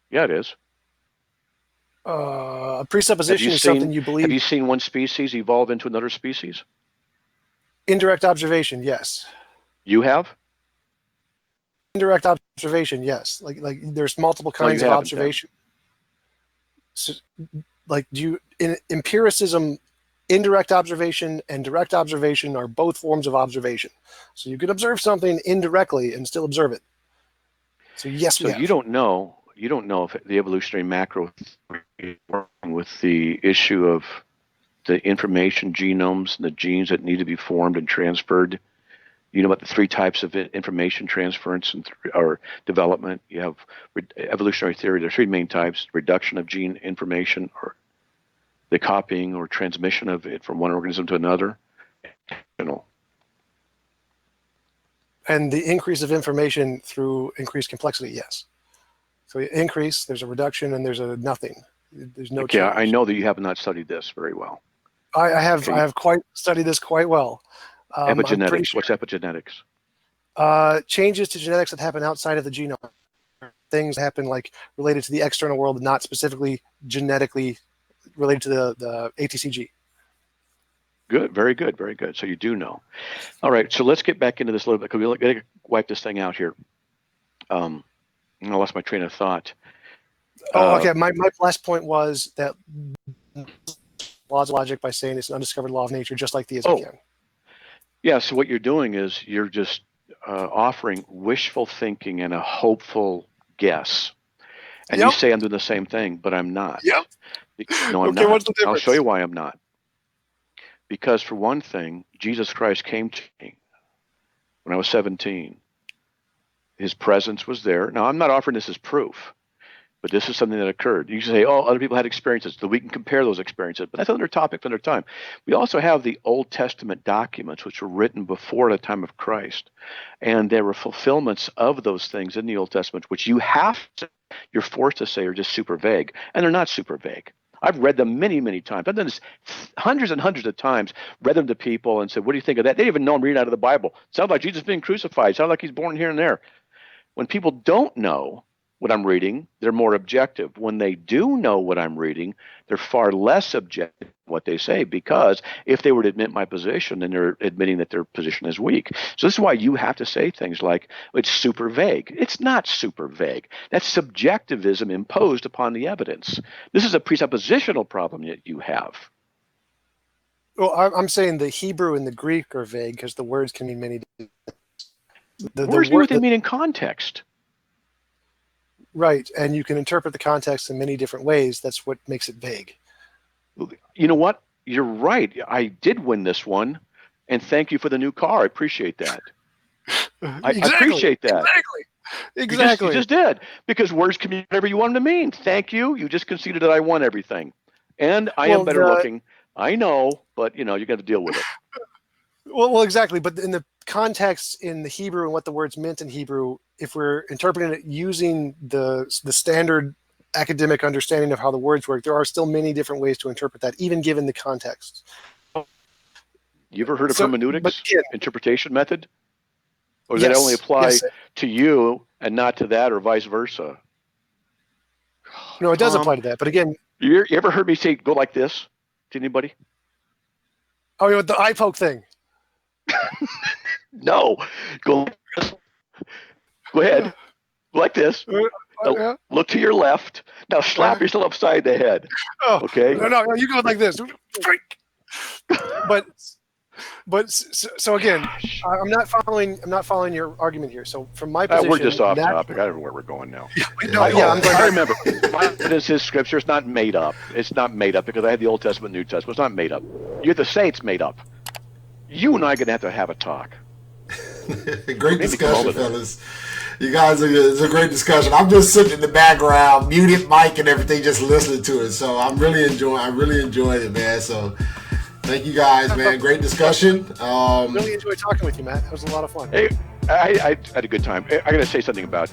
C: Yeah, it is.
B: A presupposition is something you believe.
C: Have you seen one species evolve into another species?
B: Indirect observation, yes.
C: You have?
B: Indirect observation, yes. Like there's multiple kinds of observation. So, in empiricism, indirect observation and direct observation are both forms of observation. So you could observe something indirectly and still observe it. So yes, we have.
C: You don't know if the evolutionary macro is working with the issue of the information genomes and the genes that need to be formed and transferred. You know about the 3 types of information transference or development. You have evolutionary theory. There are 3 main types: reduction of gene information, or the copying or transmission of it from one organism to another.
B: And the increase of information through increased complexity, yes. So increase, there's a reduction, and there's a nothing. There's no change.
C: I know that you have not studied this very well.
B: I have studied this quite well.
C: Epigenetics. Sure. What's epigenetics?
B: Changes to genetics that happen outside of the genome. Things that happen related to the external world, and not specifically genetically related to the ATCG.
C: Good, very good, very good. So you do know. All right, so let's get back into this a little bit, because we're going to wipe this thing out here. I lost my train of thought.
B: Okay. My last point was that laws of logic, by saying it's an undiscovered law of nature, just like theism can.
C: Yeah, so what you're doing is you're just offering wishful thinking and a hopeful guess. And you say I'm doing the same thing, but I'm not.
B: Yep.
C: No, I'm not. What's the difference? I'll show you why I'm not. Because for one thing, Jesus Christ came to me when I was 17. His presence was there. Now, I'm not offering this as proof, but this is something that occurred. You can say, other people had experiences, so we can compare those experiences, but that's another topic for another time. We also have the Old Testament documents, which were written before the time of Christ, and there were fulfillments of those things in the Old Testament, which you're forced to say are just super vague, and they're not super vague. I've read them many, many times. I've done this hundreds and hundreds of times, read them to people and said, what do you think of that? They didn't even know I'm reading out of the Bible. Sounds like Jesus being crucified. Sounds like he's born here and there. When people don't know, what I'm reading, they're more objective. When they do know what I'm reading, they're far less objective in what they say, because if they were to admit my position, then they're admitting that their position is weak. So this is why you have to say things like, it's super vague. It's not super vague. That's subjectivism imposed upon the evidence. This is a presuppositional problem that you have.
B: Well, I'm saying the Hebrew and the Greek are vague because the words can mean many different things.
C: Words mean what they mean in context.
B: Right, and you can interpret the context in many different ways. That's what makes it vague.
C: You know what? You're right. I did win this one, and thank you for the new car. I appreciate that. I appreciate that.
B: Exactly.
C: You just did, because words can mean whatever you want them to mean. Thank you. You just conceded that I won everything, and I am better looking. I know, but you got to deal with it.
B: Well, exactly. But in the context in the Hebrew and what the words meant in Hebrew, if we're interpreting it using the standard academic understanding of how the words work, there are still many different ways to interpret that, even given the context.
C: You ever heard of hermeneutics, interpretation method? Or does that only apply to you and not to that, or vice versa?
B: No, it does apply to that. But again,
C: you ever heard me say go like this to anybody?
B: Oh, you know, the eye poke thing.
C: No, go ahead, like this. Now, look to your left. Now slap yourself upside the head.
B: Oh,
C: okay.
B: No, you go like this. But so again, I'm not following your argument here. So from my position,
C: we're just off topic. I don't know where we're going now.
B: I
C: remember. My evidence is scripture. It's not made up. It's not made up because I had the Old Testament, New Testament. It's not made up. You have to say it's made up. You and I are going to have a talk.
A: Great discussion, fellas. You guys, it's a great discussion. I'm just sitting in the background, muted mic and everything, just listening to it. So I really enjoyed it, man. So thank you guys, man. Great discussion.
B: Really enjoyed talking with you, Matt. It was a lot of fun.
C: Hey, I had a good time. I got to say something about